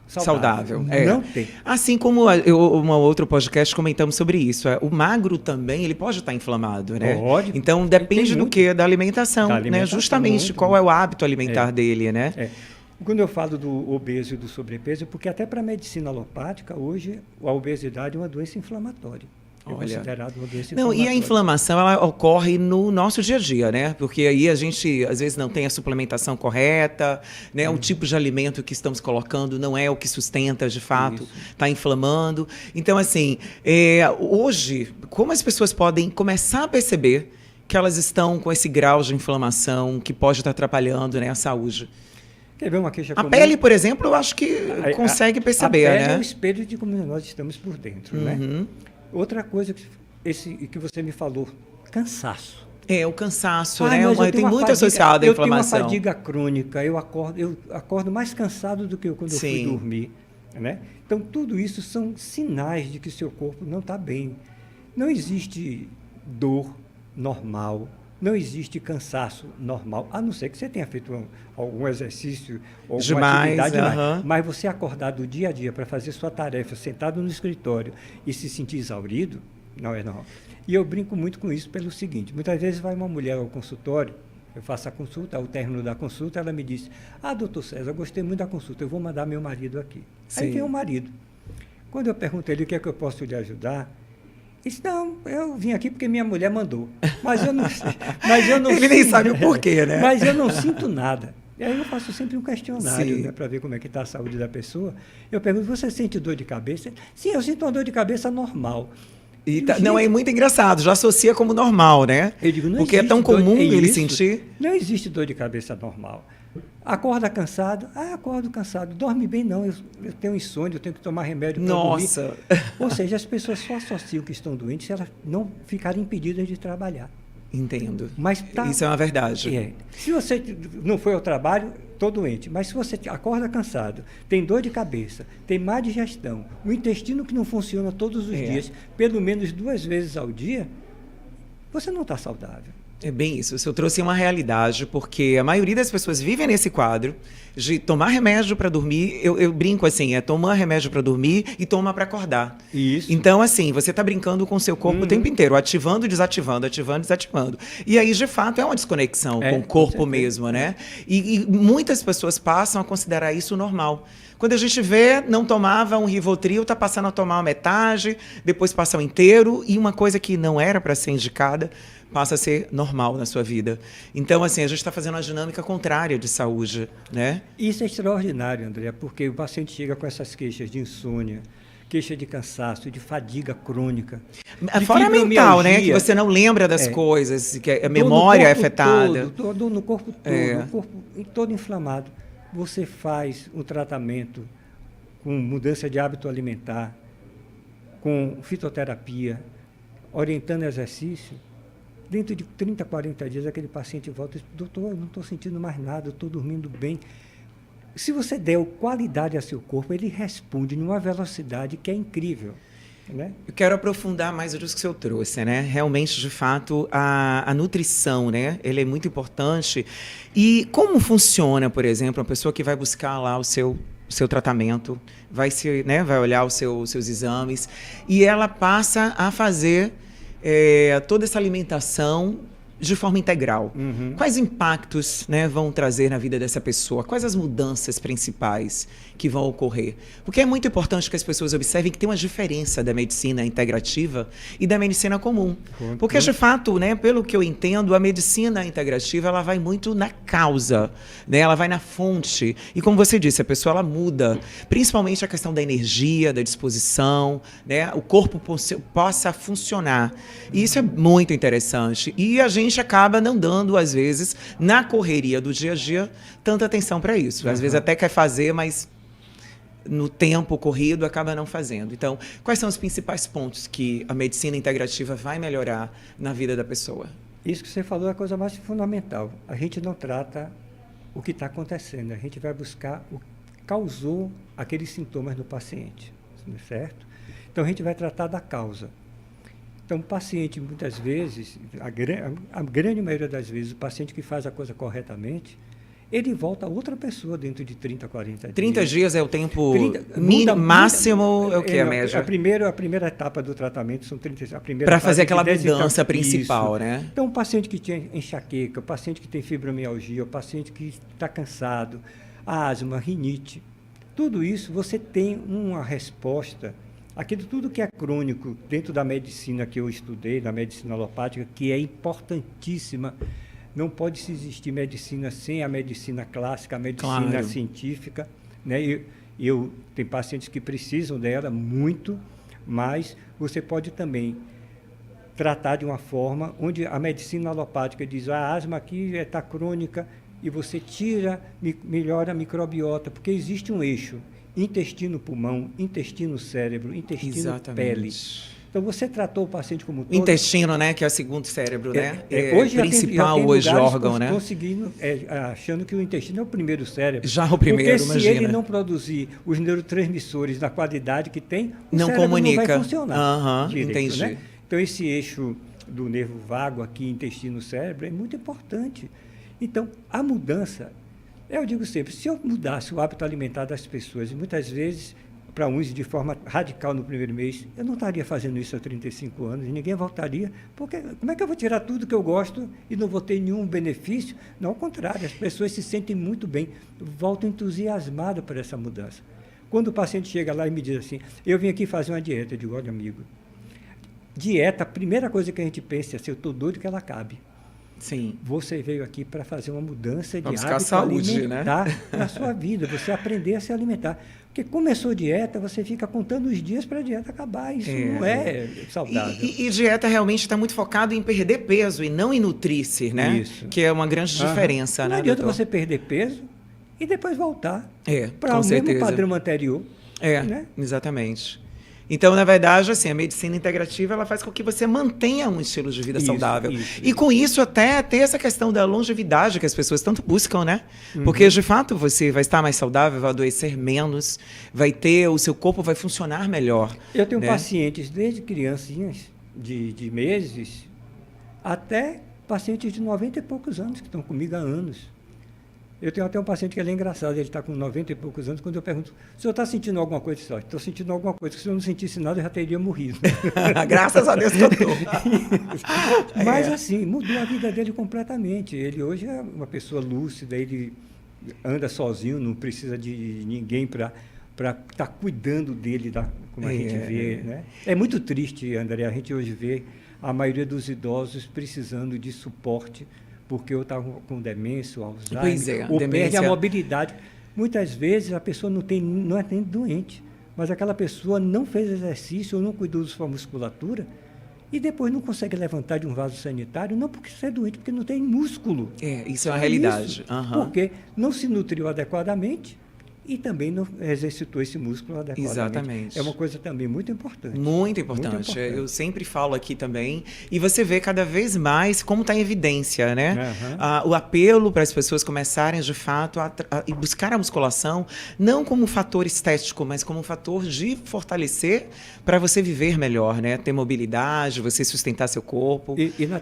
saudável. Não tem. Assim como uma outro podcast comentamos sobre isso. O magro também, ele pode estar inflamado, né? Pode. Então, depende do quê? Da alimentação, né? Justamente qual é o hábito alimentar dele, né? Quando eu falo do obeso e do sobrepeso, porque até para a medicina alopática, hoje, a obesidade é uma doença inflamatória. É considerado uma doença inflamatória. E a inflamação, ela ocorre no nosso dia a dia, né? Porque aí a gente, às vezes, não tem a suplementação correta, né? O tipo de alimento que estamos colocando não é o que sustenta, de fato, está inflamando. Então, assim, hoje, como as pessoas podem começar a perceber que elas estão com esse grau de inflamação que pode estar atrapalhando, né, a saúde? Quer ver uma queixa comum? A pele, por exemplo, eu acho que consegue perceber, né? A pele é o espelho de como nós estamos por dentro, né? Outra coisa que você me falou, cansaço. O cansaço, né? Tem muito associado à inflamação. Eu tenho uma fadiga crônica, eu acordo mais cansado do que quando eu fui dormir, né? Então, tudo isso são sinais de que seu corpo não está bem. Não existe dor normal, não existe cansaço normal, a não ser que você tenha feito algum exercício ou alguma atividade demais. Mas você acordar do dia a dia para fazer sua tarefa, sentado no escritório e se sentir exaurido, não é normal. E eu brinco muito com isso pelo seguinte, muitas vezes vai uma mulher ao consultório, eu faço a consulta, ao término da consulta, ela me diz, doutor César, eu gostei muito da consulta, eu vou mandar meu marido aqui. Aí vem o marido. Quando eu pergunto a ele o que é que eu posso lhe ajudar, ele disse, não, eu vim aqui porque minha mulher mandou. Mas eu não sei. Ele nem sabe o porquê, né? Mas eu não sinto nada. E aí eu faço sempre um questionário, né, para ver como é que está a saúde da pessoa. Eu pergunto, você sente dor de cabeça? Sim, eu sinto uma dor de cabeça normal. Não, é muito engraçado, já associa como normal, né? Eu digo, não porque é tão existe comum ele isso. sentir. Não existe dor de cabeça normal. Acorda cansado? Acordo cansado. Dorme bem? Não, eu tenho insônia, eu tenho que tomar remédio para dormir. Nossa! Ou seja, as pessoas só associam que estão doentes se elas não ficarem impedidas de trabalhar. Entendo. Mas isso é uma verdade. Se você não foi ao trabalho, estou doente. Mas se você acorda cansado, tem dor de cabeça, tem má digestão, o intestino que não funciona todos os dias, pelo menos 2 vezes ao dia, você não está saudável. É bem isso. Eu trouxe uma realidade, porque a maioria das pessoas vivem nesse quadro de tomar remédio para dormir. Eu brinco assim, é tomar remédio para dormir e tomar para acordar. Isso. Então, assim, você está brincando com o seu corpo o tempo inteiro, ativando e desativando, ativando e desativando. E aí, de fato, é uma desconexão com o corpo mesmo, né? E muitas pessoas passam a considerar isso normal. Quando a gente vê, não tomava um Rivotril, está passando a tomar uma metade, depois passa o inteiro, e uma coisa que não era para ser indicada passa a ser normal na sua vida. Então, assim, a gente está fazendo uma dinâmica contrária de saúde, né? Isso é extraordinário, André, porque o paciente chega com essas queixas de insônia, queixa de cansaço, de fadiga crônica. Fora a mental, né? Que você não lembra das coisas, que a memória é afetada. Dor no corpo todo, o corpo todo inflamado. Você faz um tratamento com mudança de hábito alimentar, com fitoterapia, orientando exercício. Dentro de 30, 40 dias, aquele paciente volta e diz, doutor, eu não estou sentindo mais nada, eu estou dormindo bem. Se você der qualidade a seu corpo, ele responde numa velocidade que é incrível. Né? Eu quero aprofundar mais o que o senhor trouxe, né? Realmente, de fato, a nutrição, né? Ele é muito importante. E como funciona, por exemplo, uma pessoa que vai buscar lá o seu tratamento, vai olhar os seus exames, e ela passa a fazer toda essa alimentação de forma integral. Quais impactos, né, vão trazer na vida dessa pessoa? Quais as mudanças principais que vão ocorrer? Porque é muito importante que as pessoas observem que tem uma diferença da medicina integrativa e da medicina comum. Porque, de fato, né, pelo que eu entendo, a medicina integrativa ela vai muito na causa, né? Ela vai na fonte. E, como você disse, a pessoa ela muda, principalmente a questão da energia, da disposição, né? O corpo possa funcionar. E isso é muito interessante. E a gente acaba não dando, às vezes, na correria do dia a dia, tanta atenção para isso. Às vezes até quer fazer, mas no tempo corrido acaba não fazendo. Então, quais são os principais pontos que a medicina integrativa vai melhorar na vida da pessoa? Isso que você falou é a coisa mais fundamental. A gente não trata o que está acontecendo, a gente vai buscar o que causou aqueles sintomas no paciente, certo? Então, a gente vai tratar da causa. Então, o paciente, muitas vezes, a grande maioria das vezes, o paciente que faz a coisa corretamente, ele volta a outra pessoa dentro de 30, 40 dias. 30 dias é o tempo máximo, é o que a média? A primeira etapa do tratamento são 30 dias. Para fazer aquela mudança principal, isso. Né? Então, o paciente que tinha enxaqueca, o paciente que tem fibromialgia, o paciente que está cansado, asma, rinite, tudo isso você tem uma resposta. Aquilo tudo que é crônico dentro da medicina que eu estudei, da medicina alopática, que é importantíssima. Não pode se existir medicina sem a medicina clássica, a medicina científica. Né? Tem pacientes que precisam dela muito, mas você pode também tratar de uma forma onde a medicina alopática diz a asma aqui está crônica e você melhora a microbiota, porque existe um eixo. Intestino-pulmão, intestino-cérebro, intestino-pele. Então, você tratou o paciente como todo... Intestino, né? Que é o segundo cérebro, né? Hoje principal hoje órgão, né? Conseguindo, achando que o intestino é o primeiro cérebro. Já o primeiro, porque se ele não produzir os neurotransmissores na qualidade que tem, o cérebro não vai funcionar direito, entendi. Né? Então, esse eixo do nervo vago aqui, intestino-cérebro, é muito importante. Então, a mudança... Eu digo sempre, se eu mudasse o hábito alimentar das pessoas, e muitas vezes, para uns de forma radical no primeiro mês, eu não estaria fazendo isso há 35 anos, e ninguém voltaria, porque como é que eu vou tirar tudo que eu gosto e não vou ter nenhum benefício? Não, ao contrário, as pessoas se sentem muito bem, voltam entusiasmadas por essa mudança. Quando o paciente chega lá e me diz assim, eu vim aqui fazer uma dieta, eu digo, olha amigo, dieta, a primeira coisa que a gente pensa é assim, eu estou doido que ela acabe. Sim. Você veio aqui para fazer uma mudança de buscar hábito saúde, alimentar, né? na sua vida, você aprender a se alimentar. Porque começou dieta, você fica contando os dias para a dieta acabar. Isso não é saudável. E dieta realmente está muito focado em perder peso e não em nutrir-se, né? Isso. Que é uma grande diferença, não né, adianta doutor? você perder peso e depois voltar para com o mesmo certeza. padrão anterior. Né? Exatamente. Então, na verdade, assim, a medicina integrativa ela faz com que você mantenha um estilo de vida saudável. E com isso até ter essa questão da longevidade que as pessoas tanto buscam, né? Porque, de fato, você vai estar mais saudável, vai adoecer menos, o seu corpo vai funcionar melhor. Eu tenho pacientes desde criancinhas, de meses, até pacientes de 90 e poucos anos, que estão comigo há anos. Eu tenho até um paciente que ele é engraçado, ele está com 90 e poucos anos, quando eu pergunto, o senhor está sentindo alguma coisa? Ele diz, estou sentindo alguma coisa, se eu não sentisse nada, eu já teria morrido. Graças a Deus que eu estou. Mas assim, mudou a vida dele completamente. Ele hoje é uma pessoa lúcida, ele anda sozinho, não precisa de ninguém para estar cuidando dele, como a gente vê. Né? É muito triste, André, a gente hoje vê a maioria dos idosos precisando de suporte, porque eu estava com demência, Alzheimer, ou perde a mobilidade. Muitas vezes a pessoa não é nem doente, mas aquela pessoa não fez exercício ou não cuidou da sua musculatura e depois não consegue levantar de um vaso sanitário, não porque você é doente, porque não tem músculo. Isso é uma realidade. Porque não se nutriu adequadamente e também não exercitou esse músculo adequadamente. Exatamente. É uma coisa também muito importante. Muito importante. Eu sempre falo aqui também. E você vê cada vez mais como está em evidência, né? O apelo para as pessoas começarem, de fato, a buscar a musculação, não como um fator estético, mas como um fator de fortalecer para você viver melhor, né? Ter mobilidade, você sustentar seu corpo,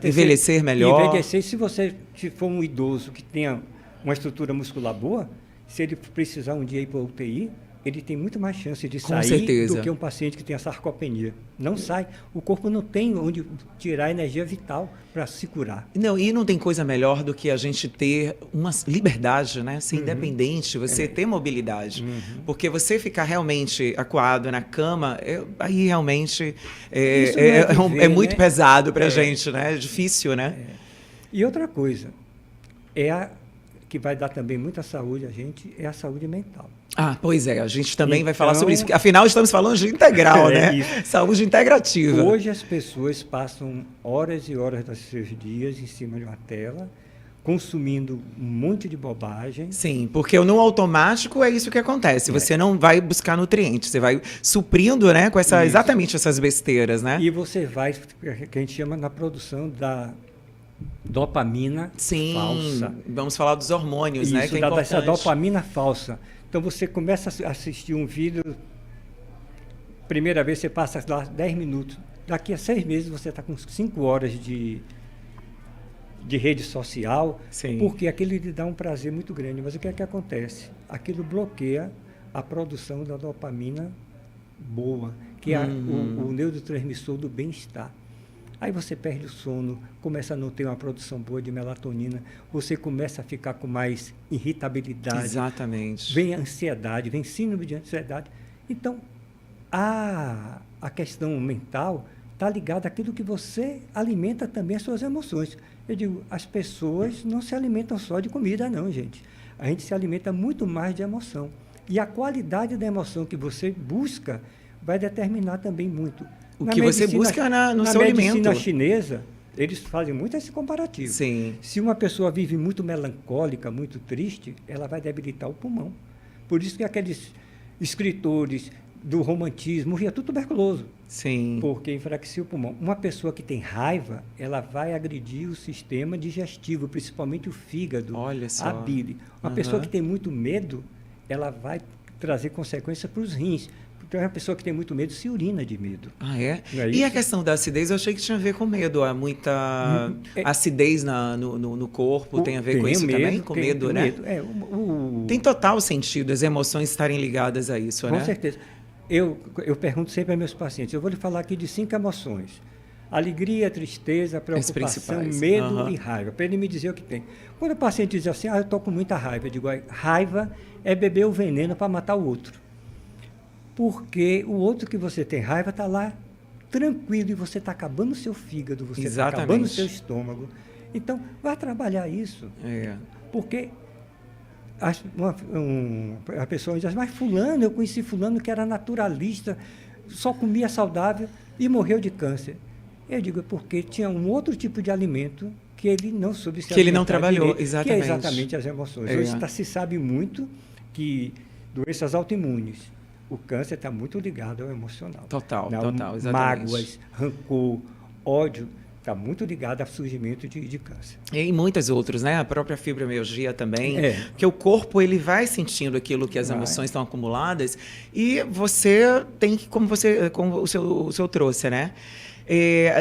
envelhecer melhor. Envelhecer, se você for um idoso que tenha uma estrutura muscular boa, se ele precisar um dia ir para a UTI, ele tem muito mais chance de sair do que um paciente que tem a sarcopenia. Não sai. O corpo não tem onde tirar a energia vital para se curar. E não tem coisa melhor do que a gente ter uma liberdade, né? Ser independente, você ter mobilidade. Porque você ficar realmente acuado na cama, aí realmente é muito pesado para a gente, né? É difícil, né? E outra coisa, que vai dar também muita saúde a gente, é a saúde mental. Pois é, a gente também vai falar sobre isso. Afinal, estamos falando de integral, né? Saúde integrativa. Hoje as pessoas passam horas e horas dos seus dias em cima de uma tela, consumindo um monte de bobagem. Sim, porque no automático é isso que acontece. Você não vai buscar nutrientes, você vai suprindo, né, com exatamente essas besteiras, né? E você vai, que a gente chama na produção da dopamina falsa. Vamos falar dos hormônios, né? Que é importante. Essa dopamina falsa. Então você começa a assistir um vídeo, primeira vez você passa lá 10 minutos. Daqui a 6 meses você está com 5 horas de rede social, porque aquilo lhe dá um prazer muito grande. Mas o que é que acontece? Aquilo bloqueia a produção da dopamina boa, que é o neurotransmissor do bem-estar. Aí você perde o sono, começa a não ter uma produção boa de melatonina, você começa a ficar com mais irritabilidade. Exatamente. Vem ansiedade, vem síndrome de ansiedade. Então, a questão mental está ligada àquilo que você alimenta também as suas emoções. Eu digo, as pessoas não se alimentam só de comida, não, gente. A gente se alimenta muito mais de emoção. E a qualidade da emoção que você busca vai determinar também muito. O que você busca no seu alimento. Na medicina chinesa, eles fazem muito esse comparativo. Se uma pessoa vive muito melancólica, muito triste, ela vai debilitar o pulmão. Por isso que aqueles escritores do romantismo morriam tudo tuberculoso. Porque enfraquecia o pulmão. Uma pessoa que tem raiva, ela vai agredir o sistema digestivo, principalmente o fígado, a bile. Uma pessoa que tem muito medo, ela vai trazer consequências para os rins. Então, uma pessoa que tem muito medo se urina de medo. E a questão da acidez, eu achei que tinha a ver com medo. Há muita acidez no corpo, tem a ver com isso também? Com medo, né? Tem total sentido as emoções estarem ligadas a isso, né? Com certeza. Eu pergunto sempre aos meus pacientes, eu vou lhe falar aqui de 5 emoções. Alegria, tristeza, preocupação, medo e raiva, para ele me dizer o que tem. Quando o paciente diz assim, eu estou com muita raiva, eu digo, raiva é beber o veneno para matar o outro. Porque o outro que você tem raiva está lá tranquilo e você está acabando o seu fígado, você está acabando o seu estômago. Então, vai trabalhar isso. Porque a pessoa diz, mas fulano, eu conheci fulano que era naturalista, só comia saudável e morreu de câncer. Eu digo, porque tinha um outro tipo de alimento que ele não soube se alimentar. Que ele não trabalhou, direito, exatamente. Que é exatamente as emoções. Hoje se sabe muito que doenças autoimunes, o câncer está muito ligado ao emocional. Total, exatamente. Mágoas, rancor, ódio, está muito ligado ao surgimento de câncer. E muitas outras, né? A própria fibromialgia também. Porque o corpo, ele vai sentindo aquilo que as emoções estão acumuladas e você tem que, como o seu trouxe, né?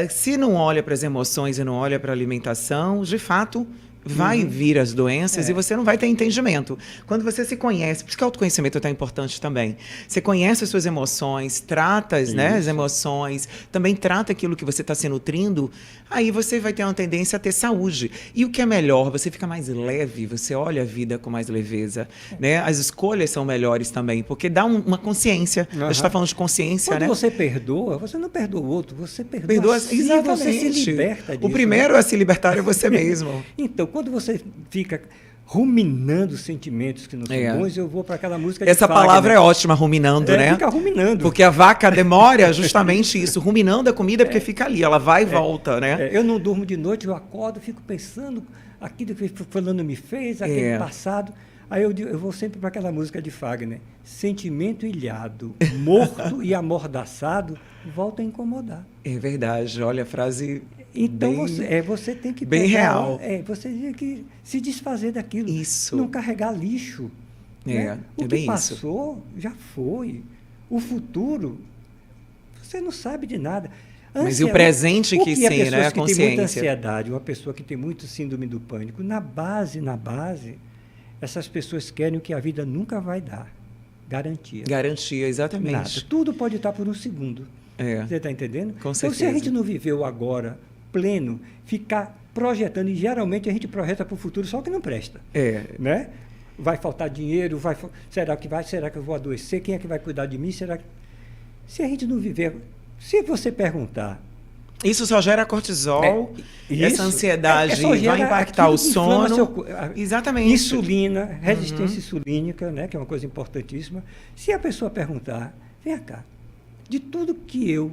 Se não olha para as emoções e não olha para a alimentação, de fato, vai vir as doenças e você não vai ter entendimento. Quando você se conhece, por isso que o autoconhecimento é tão importante também. Você conhece as suas emoções, trata as emoções, também trata aquilo que você está se nutrindo, aí você vai ter uma tendência a ter saúde. E o que é melhor, você fica mais leve, você olha a vida com mais leveza. Né? As escolhas são melhores também, porque dá uma consciência. A gente está falando de consciência, Quando né? você perdoa, você não perdoa o outro, você perdoa si, exatamente. Você se liberta disso. O primeiro a se libertar é você mesmo. Então, quando você fica ruminando sentimentos que não são bons, eu vou para aquela música de Essa Fagner. palavra é ótima, ruminando, né? Fica ruminando. Porque a vaca demora justamente isso, ruminando a comida, porque fica ali, ela vai e volta, né? Eu não durmo de noite, eu acordo, fico pensando aquilo que fulano me fez, aquele passado. Aí eu vou sempre para aquela música de Fagner. Sentimento ilhado, morto e amordaçado, volta a incomodar. É verdade, olha a frase. Então você tem que bem real. Você tem que se desfazer daquilo. Isso. Não carregar lixo. Né? O que passou, já foi. O futuro, você não sabe de nada. Mas e o presente que sim, né? A consciência. Que tem muita ansiedade, uma pessoa que tem muito síndrome do pânico, na base, essas pessoas querem o que a vida nunca vai dar. Garantia. Garantia, exatamente. Nada. Tudo pode estar por um segundo. Você está entendendo? Com certeza. Então, se a gente não viveu agora pleno, ficar projetando, e geralmente a gente projeta para o futuro só o que não presta. Né? Vai faltar dinheiro, será que eu vou adoecer? Quem é que vai cuidar de mim? Se a gente não viver... Se você perguntar... Isso só gera cortisol, essa ansiedade vai impactar o sono. Exatamente. Insulina, resistência insulínica, né, que é uma coisa importantíssima. Se a pessoa perguntar, vem cá, de tudo que eu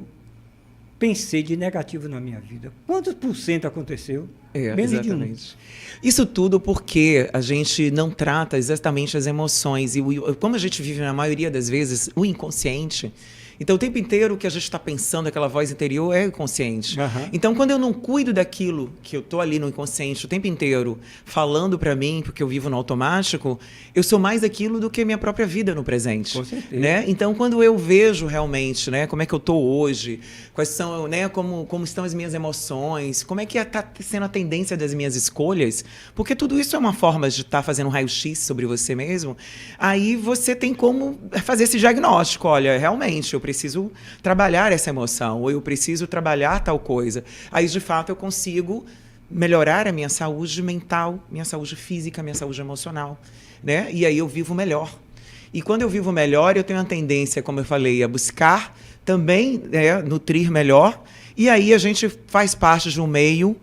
pensei de negativo na minha vida, quantos % aconteceu? Menos exatamente. Isso tudo porque a gente não trata exatamente as emoções. E como a gente vive, na maioria das vezes, o inconsciente... Então, o tempo inteiro o que a gente está pensando, aquela voz interior, é inconsciente. Então, quando eu não cuido daquilo que eu estou ali no inconsciente o tempo inteiro, falando para mim, porque eu vivo no automático, eu sou mais aquilo do que a minha própria vida no presente. Com certeza. Né? Então, quando eu vejo realmente, né, como é que eu estou hoje, quais são, né, como estão as minhas emoções, como é que está sendo a tendência das minhas escolhas, porque tudo isso é uma forma de estar fazendo um raio-x sobre você mesmo, aí você tem como fazer esse diagnóstico. Olha, realmente, eu preciso trabalhar essa emoção, ou eu preciso trabalhar tal coisa. Aí, de fato, eu consigo melhorar a minha saúde mental, minha saúde física, minha saúde emocional, né? E aí eu vivo melhor. E quando eu vivo melhor, eu tenho a tendência, como eu falei, a buscar também nutrir melhor. E aí a gente faz parte de um meio,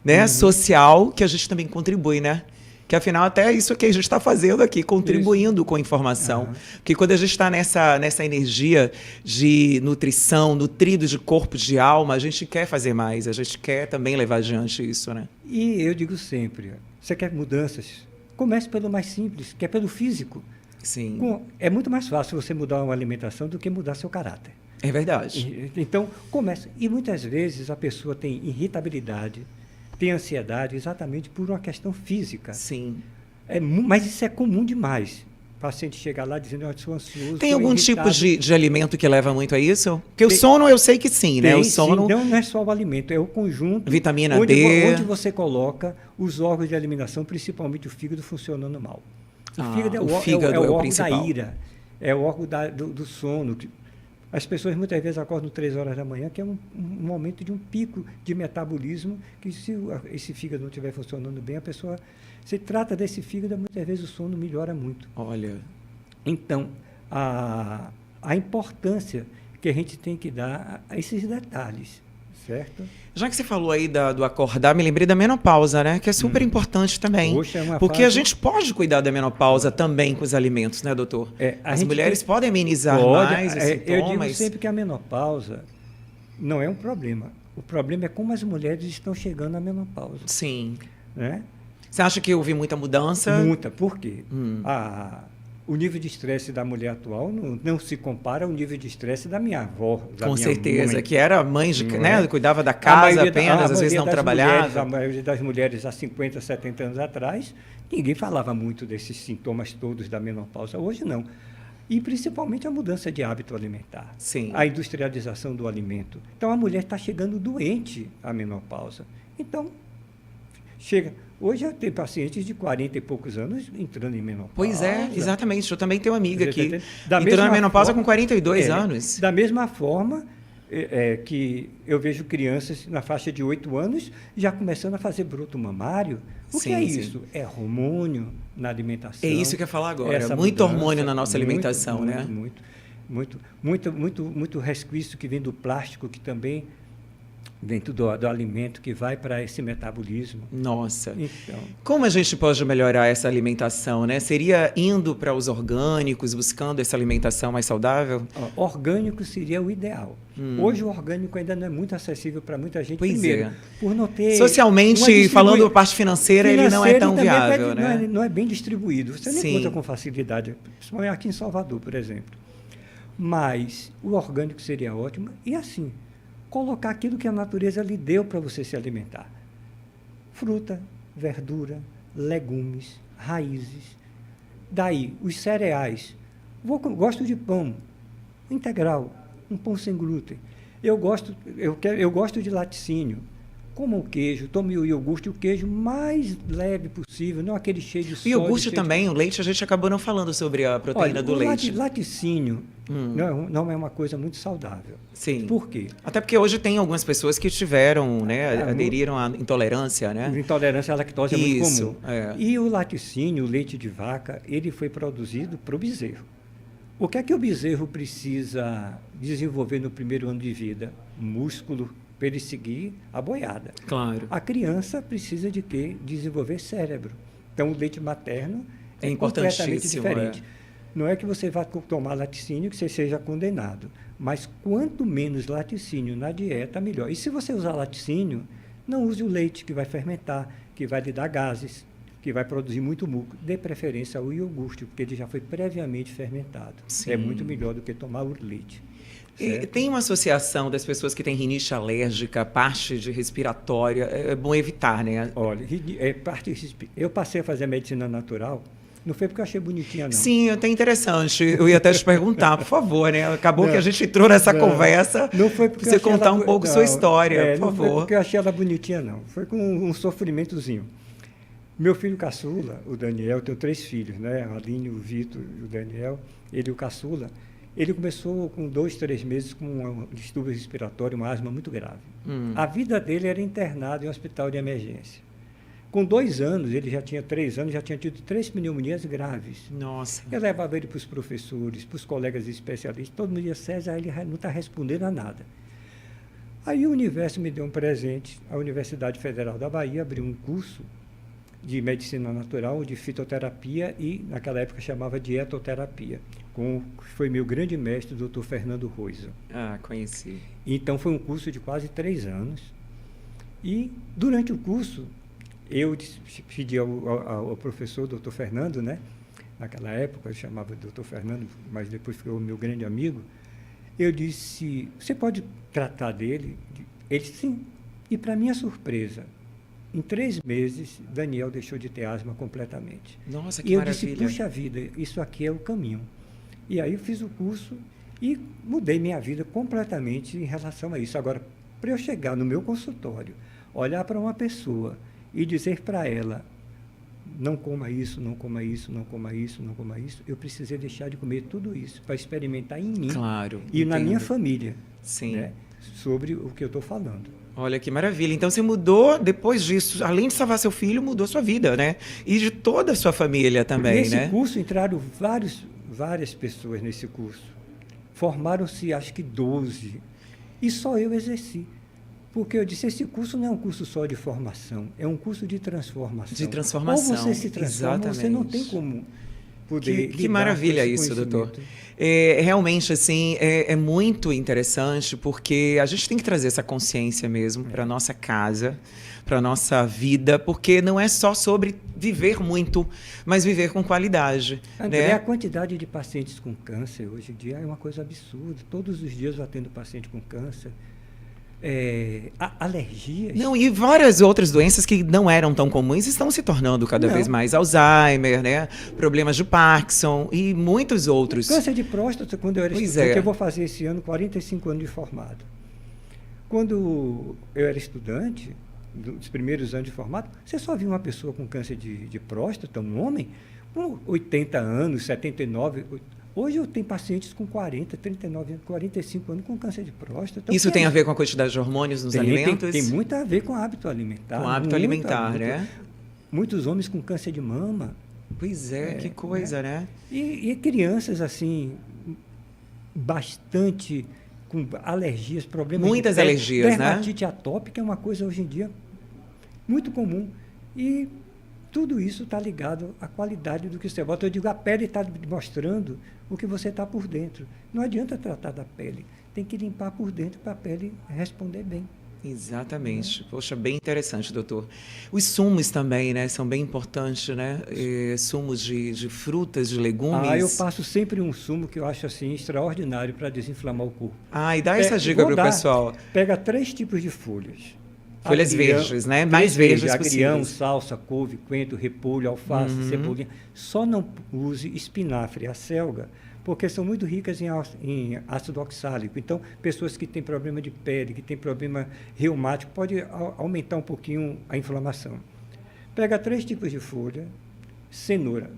né, social, que a gente também contribui, né? Que, afinal, até isso que a gente está fazendo aqui, contribuindo com informação. Porque quando a gente está nessa energia de nutrição, nutrido de corpo, de alma, a gente quer fazer mais, a gente quer também levar adiante isso, né? E eu digo sempre, você quer mudanças? Comece pelo mais simples, que é pelo físico. Sim. É muito mais fácil você mudar uma alimentação do que mudar seu caráter. É verdade. Então, comece. E muitas vezes a pessoa tem irritabilidade, tem ansiedade exatamente por uma questão física. Sim. Mas isso é comum demais. O paciente chega lá dizendo, eu sou ansioso, tem algum tipo de alimento que leva muito a isso? Porque o sono eu sei que sim, né? O sono... Sim, não é só o alimento, é o conjunto. Vitamina D. Onde você coloca os órgãos de eliminação, principalmente o fígado, funcionando mal. O fígado é o órgão principal. Da ira, é o órgão do sono. As pessoas muitas vezes acordam 3 horas da manhã, que é um momento de um pico de metabolismo, que se esse fígado não estiver funcionando bem, a pessoa... Se trata desse fígado, muitas vezes o sono melhora muito. Olha. Então, a importância que a gente tem que dar a esses detalhes, certo? Já que você falou aí do acordar, me lembrei da menopausa, né? Que é super importante também. Poxa, é uma Porque fase... a gente pode cuidar da menopausa também com os alimentos, né, doutor? As mulheres podem amenizar mais os sintomas. Eu digo sempre que a menopausa não é um problema. O problema é como as mulheres estão chegando à menopausa. Sim. Né? Você acha que houve muita mudança? Muita. Por quê? O nível de estresse da mulher atual não se compara ao nível de estresse da minha avó, da Com minha certeza, mãe. que era mãe, né? Cuidava da casa apenas, às vezes não trabalhava. A maioria das mulheres há 50, 70 anos atrás, ninguém falava muito desses sintomas todos da menopausa. Hoje não. E principalmente a mudança de hábito alimentar. Sim. A industrialização do alimento. Então a mulher está chegando doente à menopausa. Então, chega. Hoje eu tenho pacientes de 40 e poucos anos entrando em menopausa. Pois é, exatamente. Eu também tenho uma amiga aqui. Entrou na menopausa com 42 anos. Da mesma forma que eu vejo crianças na faixa de 8 anos já começando a fazer broto mamário. O que é isso? É hormônio na alimentação. É isso que eu ia falar agora. Muito hormônio na nossa alimentação, né? Muito resquício que vem do plástico, que também dentro do alimento, que vai para esse metabolismo. Nossa. Então, como a gente pode melhorar essa alimentação, né? Seria indo para os orgânicos, buscando essa alimentação mais saudável? Orgânico seria o ideal. Hoje o orgânico ainda não é muito acessível para muita gente. Pois primeiro, por não ter... Socialmente, falando a parte financeira, ele não é tão viável, né? Não é bem distribuído. Você nem Sim. encontra com facilidade, principalmente aqui em Salvador, por exemplo. Mas o orgânico seria ótimo. E assim, colocar aquilo que a natureza lhe deu para você se alimentar. Fruta, verdura, legumes, raízes. Daí, os cereais. Gosto de pão integral, um pão sem glúten. Eu gosto de laticínio. Como o queijo, tome o iogurte, o queijo mais leve possível, não aquele cheio de sódio. O iogurte também, o leite, a gente acabou não falando sobre a proteína do leite. Laticínio não é uma coisa muito saudável. Sim. Por quê? Até porque hoje tem algumas pessoas que tiveram, né, aderiram à intolerância, né? Intolerância à lactose é muito comum. É. E o laticínio, o leite de vaca, ele foi produzido para o bezerro. O que é que o bezerro precisa desenvolver no primeiro ano de vida? Músculo, para ele seguir a boiada. Claro. A criança precisa de quê? Desenvolver cérebro. Então, o leite materno é completamente diferente. Não é que você vá tomar laticínio que você seja condenado, mas quanto menos laticínio na dieta, melhor. E se você usar laticínio, não use o leite, que vai fermentar, que vai lhe dar gases, que vai produzir muito muco. Dê preferência ao iogurte, porque ele já foi previamente fermentado. Sim. É muito melhor do que tomar o leite. E tem uma associação das pessoas que têm rinite alérgica, parte de respiratória, é bom evitar, né? Olha, eu passei a fazer medicina natural, não foi porque eu achei bonitinha, não. Sim, até interessante. Eu ia até te perguntar, por favor, né? Acabou que a gente entrou nessa conversa. Não foi porque você contar um pouco sua história, por favor. Não foi porque eu achei ela bonitinha, não. Foi com um sofrimentozinho. Meu filho caçula, o Daniel, eu tenho 3 filhos, né? A Aline, o Vitor e o Daniel. Ele, o caçula. Ele começou com 2, 3 meses com um distúrbio respiratório, uma asma muito grave. A vida dele era internado em um hospital de emergência. Com 2 anos, ele já tinha 3 anos, já tinha tido 3 pneumonias graves. Nossa. Eu levava ele para os professores, para os colegas especialistas, todo mundo dizia, César, ele não está respondendo a nada. Aí o universo me deu um presente, a Universidade Federal da Bahia abriu um curso de medicina natural, de fitoterapia e, naquela época, chamava dietoterapia, foi meu grande mestre, o Dr. Fernando Roisa. Ah, conheci. Então, foi um curso de quase 3 anos. E, durante o curso, eu pedi ao professor, Dr. Fernando, né? Naquela época, eu chamava Dr. Fernando, mas depois ficou meu grande amigo. Eu disse, você pode tratar dele? Ele disse, sim. E, para minha surpresa, em 3 meses, Daniel deixou de ter asma completamente. Nossa, que e eu maravilha. disse, puxa vida, isso aqui é o caminho. E aí eu fiz o curso e mudei minha vida completamente em relação a isso. Agora, para eu chegar no meu consultório, olhar para uma pessoa e dizer para ela, não coma isso, não coma isso, não coma isso, não coma isso, eu precisei deixar de comer tudo isso para experimentar em mim e na minha família. Sim. Né, sobre o que eu estou falando. Olha que maravilha. Então você mudou, depois disso, além de salvar seu filho, mudou sua vida, né? E de toda a sua família também, né? Nesse curso entraram várias pessoas nesse curso. Formaram-se, acho que 12. E só eu exerci. Porque eu disse, esse curso não é um curso só de formação, é um curso de transformação. De transformação. Ou você se transforma, ou você não tem como poder Que maravilha isso, doutor. Realmente, assim, é muito interessante, porque a gente tem que trazer essa consciência mesmo para a nossa casa, para a nossa vida, porque não é só sobre viver muito, mas viver com qualidade. André, né? a quantidade de pacientes com câncer hoje em dia é uma coisa absurda. Todos os dias eu atendo paciente com câncer. Alergias. Não, e várias outras doenças que não eram tão comuns estão se tornando cada vez mais. Alzheimer, né? Problemas de Parkinson e muitos outros. Câncer de próstata, quando eu era estudante, eu vou fazer esse ano 45 anos de formado. Quando eu era estudante, dos primeiros anos de formado, você só via uma pessoa com câncer de próstata, um homem, com 80 anos, 79. Hoje eu tenho pacientes com 40, 39 anos, 45 anos com câncer de próstata. Então, isso tem a ver com a quantidade de hormônios nos alimentos? Tem muito a ver com o hábito alimentar. Com o hábito alimentar, né? Muitos homens com câncer de mama. Pois é, que coisa, né? E crianças, assim, bastante com alergias, problemas muitas alergias, né? Dermatite atópica é uma coisa hoje em dia muito comum. E tudo isso está ligado à qualidade do que você bota. Eu digo, a pele está mostrando o que você está por dentro. Não adianta tratar da pele. Tem que limpar por dentro para a pele responder bem. Exatamente. Poxa, bem interessante, doutor. Os sumos também, né? São bem importantes, né? Sumos de frutas, de legumes. Eu passo sempre um sumo que eu acho assim extraordinário para desinflamar o corpo. E dá essa dica para o pessoal. Pega 3 tipos de folhas. Folhas verdes, né? Mais verdes agrião, possíveis. salsa, couve, coentro, repolho, alface, cebolinha. Só não use espinafre, acelga, porque são muito ricas em ácido oxálico. Então, pessoas que têm problema de pele, que têm problema reumático, pode aumentar um pouquinho a inflamação. Pega 3 tipos de folha, cenoura,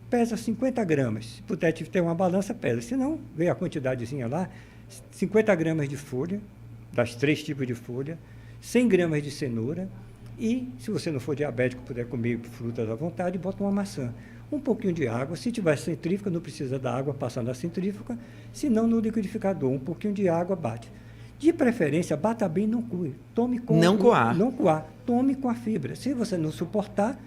pesa 50 gramas. Se puder ter uma balança, pesa. Se não, vê a quantidadezinha lá, 50 gramas de folha, das 3 tipos de folha, 100 gramas de cenoura e, se você não for diabético, puder comer frutas à vontade, bota uma maçã. Um pouquinho de água, se tiver centrífuga, não precisa da água, passa na centrífuga, se não no liquidificador, um pouquinho de água, bate. De preferência, bata bem, não coe. Tome com... Não coar. Não coar. Tome com a fibra. Se você não suportar,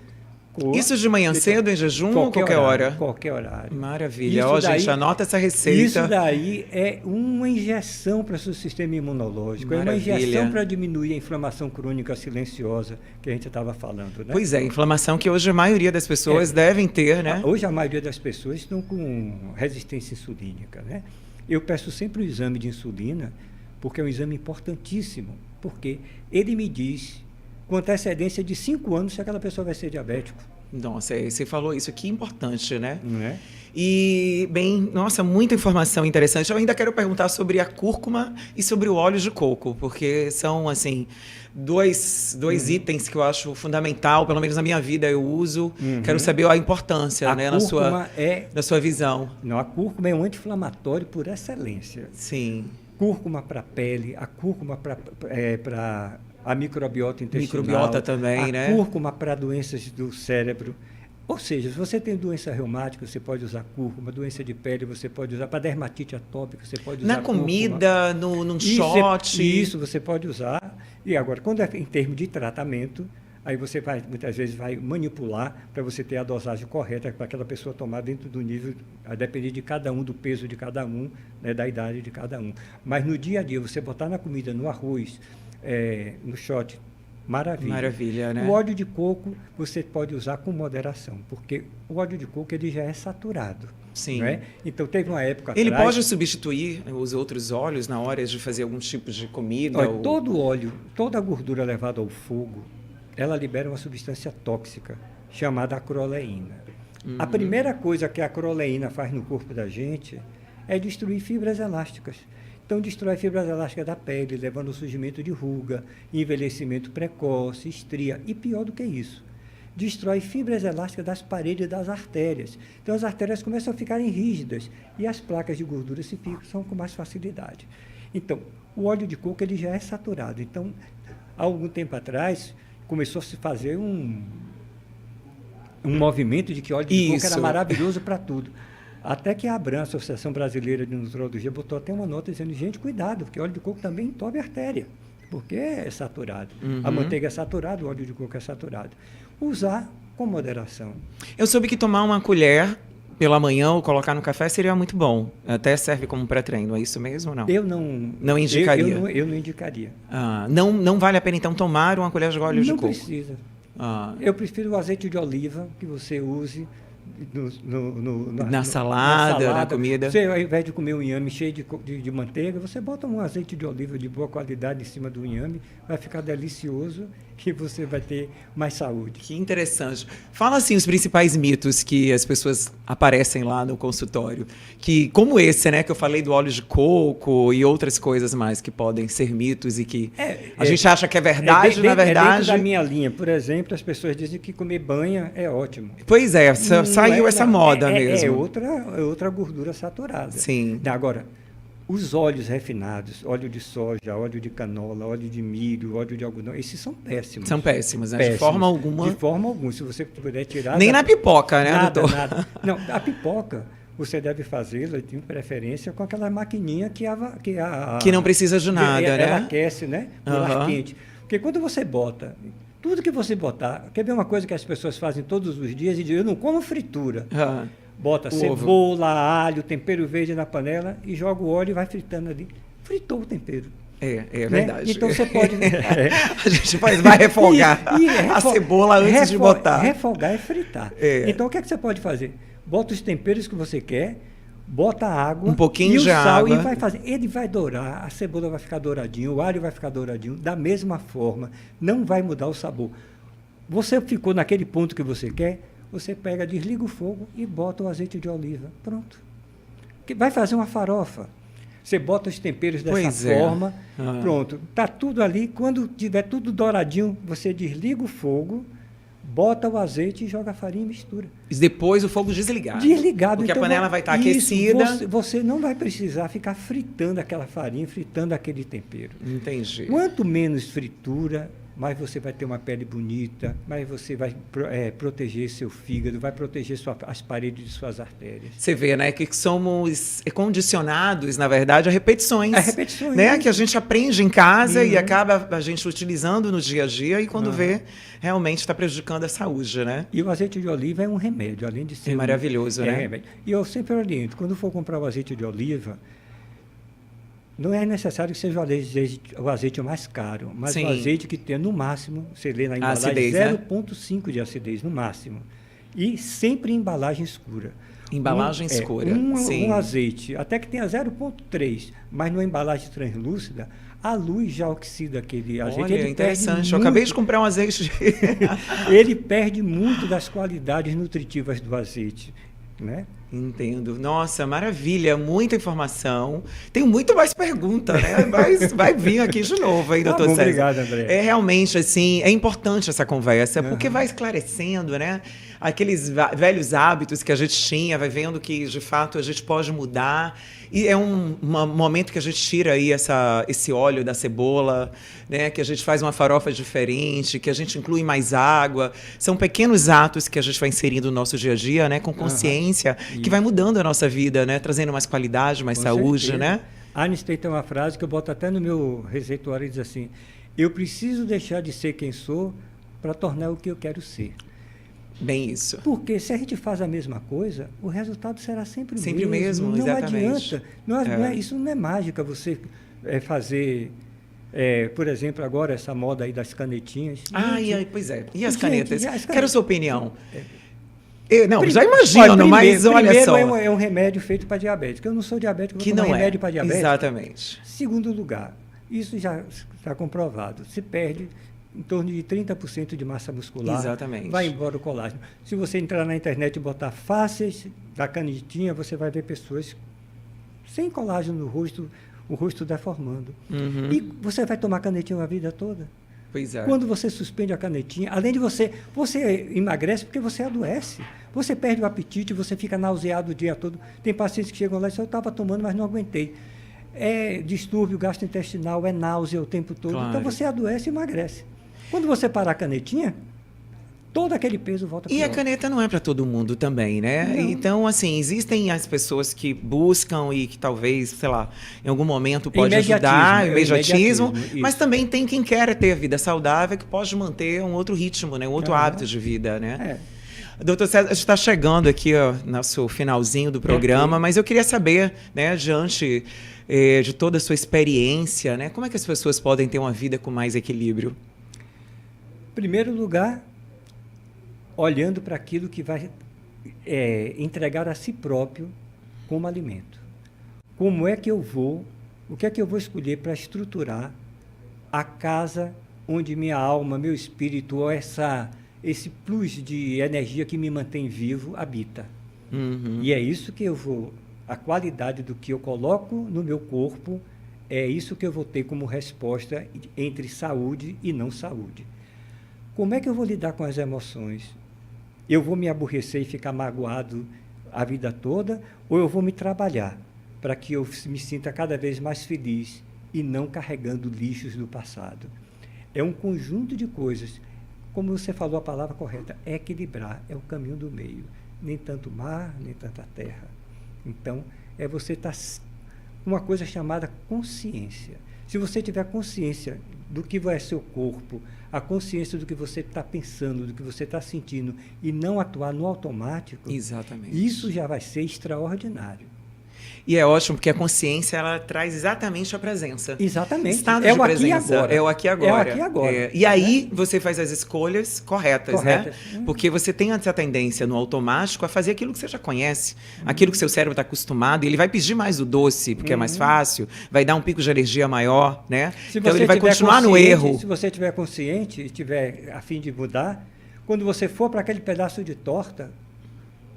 coa. Isso de manhã cedo, em jejum ou qualquer hora? Qualquer horário. Maravilha. Gente, anota essa receita. Isso daí é uma injeção para o seu sistema imunológico. Maravilha. É uma injeção para diminuir a inflamação crônica silenciosa que a gente estava falando, né? Pois é, inflamação que hoje a maioria das pessoas devem ter, né? Hoje a maioria das pessoas estão com resistência insulínica, né? Eu peço sempre o exame de insulina, porque é um exame importantíssimo, porque ele me diz com antecedência de 5 anos se aquela pessoa vai ser diabético. Nossa, você falou isso aqui, importante, né? Não é? E, bem, nossa, muita informação interessante. Eu ainda quero perguntar sobre a cúrcuma e sobre o óleo de coco, porque são, assim, dois itens que eu acho fundamental, pelo menos na minha vida eu uso. Quero saber a importância, né, na sua visão. Não, a cúrcuma é um anti-inflamatório por excelência. Sim. Cúrcuma para a pele, a cúrcuma para a microbiota intestinal. Microbiota também, né? A cúrcuma para doenças do cérebro. Ou seja, se você tem doença reumática, você pode usar cúrcuma. Doença de pele, você pode usar. Para dermatite atópica, você pode usar na comida, num shot. Isso, você pode usar. E agora, quando é em termos de tratamento, aí você vai, muitas vezes, vai manipular para você ter a dosagem correta para aquela pessoa tomar dentro do nível, a depender de cada um, do peso de cada um, né, da idade de cada um. Mas no dia a dia, você botar na comida, no arroz, no shot, maravilha. Maravilha, né? O óleo de coco você pode usar com moderação, porque o óleo de coco ele já é saturado. Sim. Não é? Então teve uma época ele atrás... pode substituir os outros óleos na hora de fazer algum tipo de comida? Olha, todo óleo, toda a gordura levada ao fogo, ela libera uma substância tóxica chamada acroleína. A primeira coisa que a acroleína faz no corpo da gente é destruir fibras elásticas. Então, destrói fibras elásticas da pele, levando ao surgimento de ruga, envelhecimento precoce, estria. E pior do que isso, destrói fibras elásticas das paredes das artérias. Então, as artérias começam a ficarem rígidas e as placas de gordura se fixam com mais facilidade. Então, o óleo de coco ele já é saturado. Então, há algum tempo atrás, começou a se fazer um movimento de que óleo de coco era maravilhoso para tudo. Até que a ABRAM, a Associação Brasileira de Nutrologia, botou até uma nota dizendo, gente, cuidado, porque óleo de coco também entope a artéria. porque é saturado. A manteiga é saturada, o óleo de coco é saturado. Usar com moderação. Eu soube que tomar uma colher pela manhã ou colocar no café seria muito bom. Até serve como pré-treino, é isso mesmo ou não? Eu não... Não indicaria? Eu não indicaria. Não vale a pena, então, tomar uma colher de óleo de coco? Não precisa. Eu prefiro o azeite de oliva que você use na salada, na comida. Você, ao invés de comer um inhame cheio de manteiga, você bota um azeite de oliva de boa qualidade em cima do inhame, vai ficar delicioso e você vai ter mais saúde. Que interessante. Fala assim os principais mitos que as pessoas aparecem lá no consultório, que como esse, né, que eu falei do óleo de coco e outras coisas mais que podem ser mitos e que a gente acha que é verdade, na verdade. Dentro da minha linha, por exemplo, as pessoas dizem que comer banha é ótimo. Pois é, saiu essa moda mesmo. É outra gordura saturada. Sim. Agora, os óleos refinados, óleo de soja, óleo de canola, óleo de milho, óleo de algodão, esses são péssimos. São péssimos, né? Péssimos. De forma alguma. De forma alguma. Se você puder tirar... Nem na pipoca, né, nada, doutor? Nada. Não, a pipoca, você deve fazê-la, de preferência, com aquela maquininha que não precisa de nada, né? Ela aquece, né? Por ar quente. Porque quando você bota... Tudo que você botar... Quer ver uma coisa que as pessoas fazem todos os dias e dizem, eu não como fritura. Bota cebola, alho, tempero verde na panela e joga o óleo e vai fritando ali. Fritou o tempero. É verdade. Né? Então você pode... A gente vai refogar a cebola antes de botar. Refogar é fritar. Então o que é que você pode fazer? Bota os temperos que você quer, bota a água, um pouquinho e o de sal água. E vai fazer. Ele vai dourar, a cebola vai ficar douradinho, o alho vai ficar douradinho, da mesma forma, não vai mudar o sabor. Você ficou naquele ponto que você quer, você pega, desliga o fogo e bota o azeite de oliva. Pronto. Vai fazer uma farofa. Você bota os temperos dessa forma, pronto. Está tudo ali. Quando tiver tudo douradinho, você desliga o fogo, bota o azeite e joga a farinha e mistura. E depois o fogo desligado. Desligado. Porque então, a panela vai estar aquecida. Você não vai precisar ficar fritando aquela farinha, fritando aquele tempero. Entendi. Quanto menos fritura, mais você vai ter uma pele bonita, mais você vai proteger seu fígado, vai proteger as paredes de suas artérias. Você vê, né, que somos condicionados, na verdade, a repetições. A repetições. Né, que a gente aprende em casa e acaba a gente utilizando no dia a dia e quando vê, realmente está prejudicando a saúde, né? E o azeite de oliva é um remédio, além de ser... maravilhoso, né? Remédio. E eu sempre oriento, quando for comprar o azeite de oliva, não é necessário que seja o azeite mais caro, mas o azeite que tenha, no máximo, você lê na embalagem, 0,5 de acidez, no máximo. E sempre em embalagem escura. Embalagem escura, um azeite, até que tenha 0,3, mas numa embalagem translúcida, a luz já oxida aquele azeite. Olha, ele interessante. Eu acabei de comprar um azeite. Ele perde muito das qualidades nutritivas do azeite, né? Entendo. Nossa, maravilha, muita informação. Tenho muito mais pergunta, né? Mas vai vir aqui de novo, hein, doutor César? Obrigado, André. É realmente, assim, é importante essa conversa, porque vai esclarecendo, né? Aqueles velhos hábitos que a gente tinha, vai vendo que, de fato, a gente pode mudar. E é um momento que a gente tira aí esse óleo da cebola, né? Que a gente faz uma farofa diferente, que a gente inclui mais água. São pequenos atos que a gente vai inserindo no nosso dia a dia, né? Com consciência, que vai mudando a nossa vida, né? Trazendo mais qualidade, mais saúde, certeza, né? Einstein tem uma frase que eu boto até no meu receituário e diz assim: eu preciso deixar de ser quem sou para tornar o que eu quero ser. Bem isso. Porque se a gente faz a mesma coisa, o resultado será sempre o mesmo. Não adianta. Isso não é mágica, você fazer... por exemplo, agora essa moda aí das canetinhas. Pois é. E as canetas? As canetas? Quero a sua opinião. Já imagino, mas olha só. Primeiro é um remédio feito para diabético. Eu não sou diabético, eu vou tomar remédio para diabético. Exatamente. Segundo lugar, isso já está comprovado. Se perde em torno de 30% de massa muscular. Exatamente. Vai embora o colágeno. Se você entrar na internet e botar faces da canetinha, você vai ver pessoas sem colágeno no rosto, o rosto deformando. E você vai tomar canetinha a vida toda? Pois é. Quando você suspende a canetinha, além de você emagrece porque você adoece. Você perde o apetite, você fica nauseado o dia todo. Tem pacientes que chegam lá e dizem, eu estava tomando, mas não aguentei. É distúrbio gastrointestinal, é náusea o tempo todo. Claro. Então você adoece e emagrece. Quando você parar a canetinha, todo aquele peso volta para o E a óculos. caneta não é para todo mundo também, né? Não. Então, assim, existem as pessoas que buscam e que talvez, sei lá, em algum momento pode ajudar, imediatismo, mas também tem quem quer ter a vida saudável, que pode manter um outro ritmo, né? Um outro hábito de vida, né? Doutor César, a gente está chegando aqui, ó, no nosso finalzinho do programa, mas eu queria saber, né, diante de toda a sua experiência, né, como é que as pessoas podem ter uma vida com mais equilíbrio? Em primeiro lugar, olhando para aquilo que vai entregar a si próprio como alimento. Como é que eu vou, o que é que eu vou escolher para estruturar a casa onde minha alma, meu espírito, ou esse plus de energia que me mantém vivo habita. Uhum. E é isso que eu vou, a qualidade do que eu coloco no meu corpo, é isso que eu vou ter como resposta entre saúde e não saúde. Como é que eu vou lidar com as emoções? Eu vou me aborrecer e ficar magoado a vida toda, ou eu vou me trabalhar para que eu me sinta cada vez mais feliz e não carregando lixos do passado? É um conjunto de coisas. Como você falou a palavra correta, é equilibrar, é o caminho do meio. Nem tanto mar, nem tanta terra. Então, é você estar com uma coisa chamada consciência. Se você tiver consciência do que é seu corpo, a consciência do que você está pensando, do que você está sentindo, e não atuar no automático, exatamente, isso já vai ser extraordinário. E é ótimo, porque a consciência, ela traz exatamente a presença. Exatamente. Estado de presença. É o aqui e agora. É o aqui e agora. E aí, você faz as escolhas corretas, né? Porque você tem essa tendência no automático a fazer aquilo que você já conhece, aquilo que seu cérebro está acostumado, e ele vai pedir mais o doce, porque é mais fácil, vai dar um pico de energia maior, né? Então, ele vai continuar no erro. Se você estiver consciente e estiver a fim de mudar, quando você for para aquele pedaço de torta,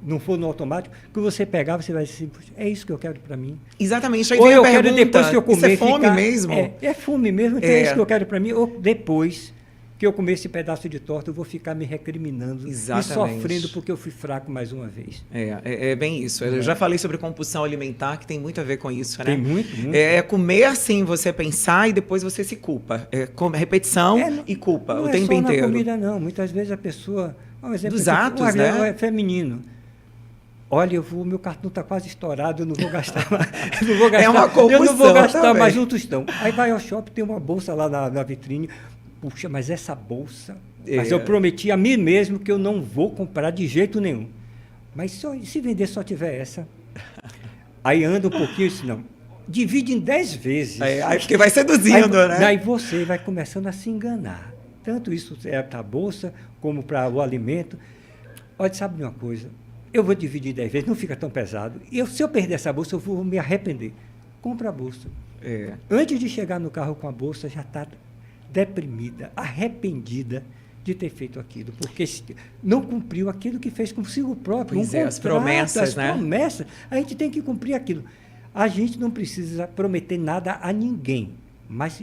não for no automático, que você pegar, você vai dizer, é isso que eu quero para mim. Exatamente. Aí ou vem eu a pergunta, quero depois que eu comer, isso é fome mesmo? É fome mesmo, então é isso que eu quero para mim. Ou depois que eu comer esse pedaço de torta, eu vou ficar me recriminando e sofrendo porque eu fui fraco mais uma vez. É bem isso. Eu já falei sobre compulsão alimentar, que tem muito a ver com isso, né? Tem muito. É comer sem você pensar e depois você se culpa. Repetição e culpa o tempo inteiro. Não é só na comida, não. Muitas vezes a pessoa... Um exemplo dos atos, né? É feminino. Olha, meu cartão está quase estourado, eu não vou gastar mais. Não vou gastar, é uma compulsão, eu não vou gastar também. mais um tostão. Aí vai ao shopping, tem uma bolsa lá na vitrine. Puxa, mas essa bolsa... Mas eu prometi a mim mesmo que eu não vou comprar de jeito nenhum. Mas se vender só tiver essa... Aí anda um pouquinho e diz, não, divide em 10 vezes. Aí porque vai seduzindo, né? Aí você vai começando a se enganar. Tanto isso é para a bolsa, como para o alimento. Olha, sabe de uma coisa? Eu vou dividir 10 vezes, não fica tão pesado. E se eu perder essa bolsa, eu vou me arrepender. Compra a bolsa. Antes de chegar no carro com a bolsa, já está deprimida, arrependida de ter feito aquilo, porque não cumpriu aquilo que fez consigo próprio. Pois as promessas, né? As promessas, a gente tem que cumprir aquilo. A gente não precisa prometer nada a ninguém, mas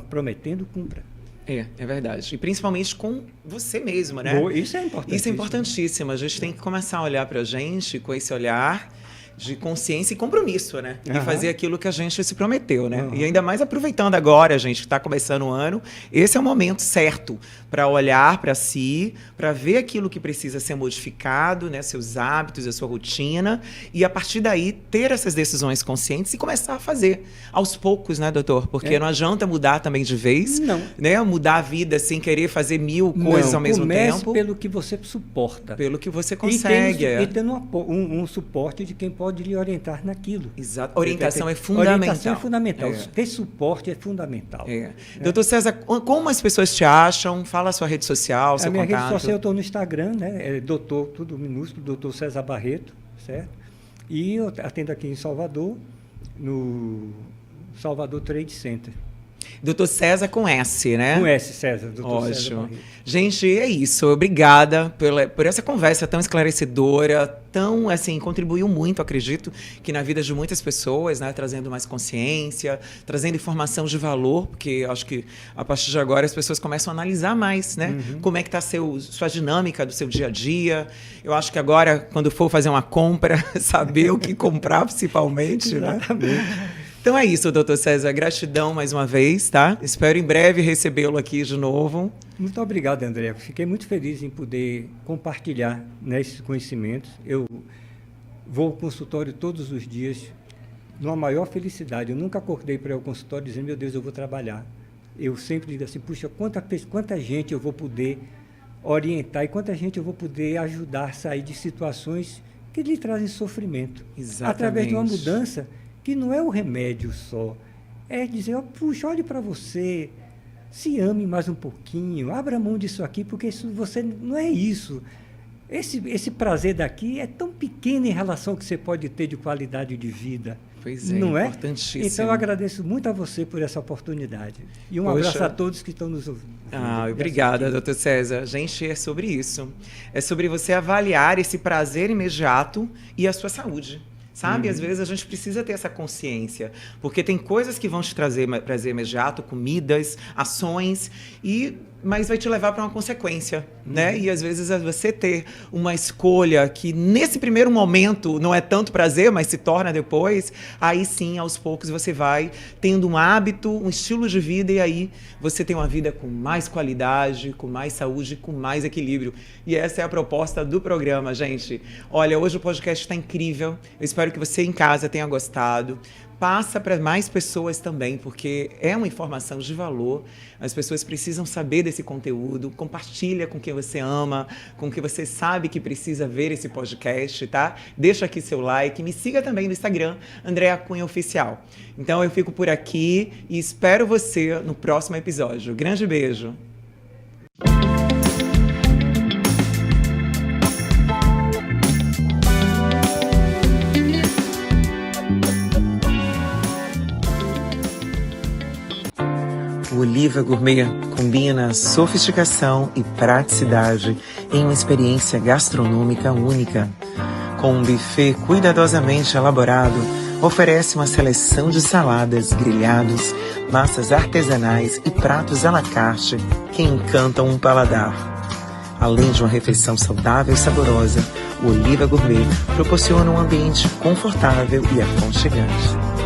prometendo, cumpra. É verdade. E principalmente com você mesmo, né? Isso é importantíssimo. Isso é importantíssimo. A gente tem que começar a olhar para a gente com esse olhar de consciência e compromisso, né? E fazer aquilo que a gente se prometeu, né? E ainda mais aproveitando agora, gente, que está começando o ano, esse é o momento certo para olhar para si, para ver aquilo que precisa ser modificado, né? Seus hábitos, a sua rotina, e a partir daí ter essas decisões conscientes e começar a fazer aos poucos, né, doutor? Porque não adianta mudar também de vez, né? Mudar a vida sem querer fazer 1000 coisas ao mesmo tempo. Comece pelo que você suporta. Pelo que você consegue. E tendo um suporte de quem pode lhe orientar naquilo. Exato. Orientação é fundamental. Orientação é fundamental. Ter suporte é fundamental. Doutor César, como as pessoas te acham? Fala a sua rede social, seu contato. A minha rede social, eu estou no Instagram, né? É doutor, tudo minúsculo, doutor César Barreto, certo? E eu atendo aqui em Salvador, no Salvador Trade Center. Doutor César com S, né? Com S, César. Ótimo. César Barreto. Gente, é isso. Obrigada por essa conversa tão esclarecedora, tão, assim, contribuiu muito, acredito, que na vida de muitas pessoas, né? Trazendo mais consciência, trazendo informação de valor, porque acho que a partir de agora as pessoas começam a analisar mais, né? Como é que está sua dinâmica do seu dia a dia. Eu acho que agora, quando for fazer uma compra, saber o que comprar, principalmente, né? Então é isso, doutor César. Gratidão mais uma vez, tá? Espero em breve recebê-lo aqui de novo. Muito obrigado, André. Fiquei muito feliz em poder compartilhar, né, esses conhecimentos. Eu vou ao consultório todos os dias, numa maior felicidade. Eu nunca acordei para ir ao consultório dizendo, meu Deus, eu vou trabalhar. Eu sempre digo assim, puxa, quanta gente eu vou poder orientar e quanta gente eu vou poder ajudar a sair de situações que lhe trazem sofrimento. Exatamente. Através de uma mudança que não é o remédio só. É dizer, puxa, olhe para você, se ame mais um pouquinho, abra mão disso aqui, porque isso, você não é isso. Esse prazer daqui é tão pequeno em relação ao que você pode ter de qualidade de vida. Pois é, não importantíssimo. Então, eu agradeço muito a você por essa oportunidade. E um abraço a todos que estão nos ouvindo. Obrigada, doutor César. Gente, é sobre isso. É sobre você avaliar esse prazer imediato e a sua saúde. Sabe? Às vezes a gente precisa ter essa consciência, porque tem coisas que vão te trazer prazer imediato, comidas, ações, mas vai te levar para uma consequência, né? E às vezes você ter uma escolha que nesse primeiro momento não é tanto prazer, mas se torna depois, aí sim, aos poucos você vai tendo um hábito, um estilo de vida, e aí você tem uma vida com mais qualidade, com mais saúde, com mais equilíbrio. E essa é a proposta do programa, gente. Olha, hoje o podcast está incrível. Eu espero que você em casa tenha gostado. Passa para mais pessoas também, porque é uma informação de valor. As pessoas precisam saber desse conteúdo. Compartilha com quem você ama, com quem você sabe que precisa ver esse podcast, tá? Deixa aqui seu like. Me siga também no Instagram, Andréa Cunha Oficial. Então eu fico por aqui e espero você no próximo episódio. Grande beijo! O Oliva Gourmet combina sofisticação e praticidade em uma experiência gastronômica única. Com um buffet cuidadosamente elaborado, oferece uma seleção de saladas, grelhados, massas artesanais e pratos à la carte que encantam um paladar. Além de uma refeição saudável e saborosa, o Oliva Gourmet proporciona um ambiente confortável e aconchegante.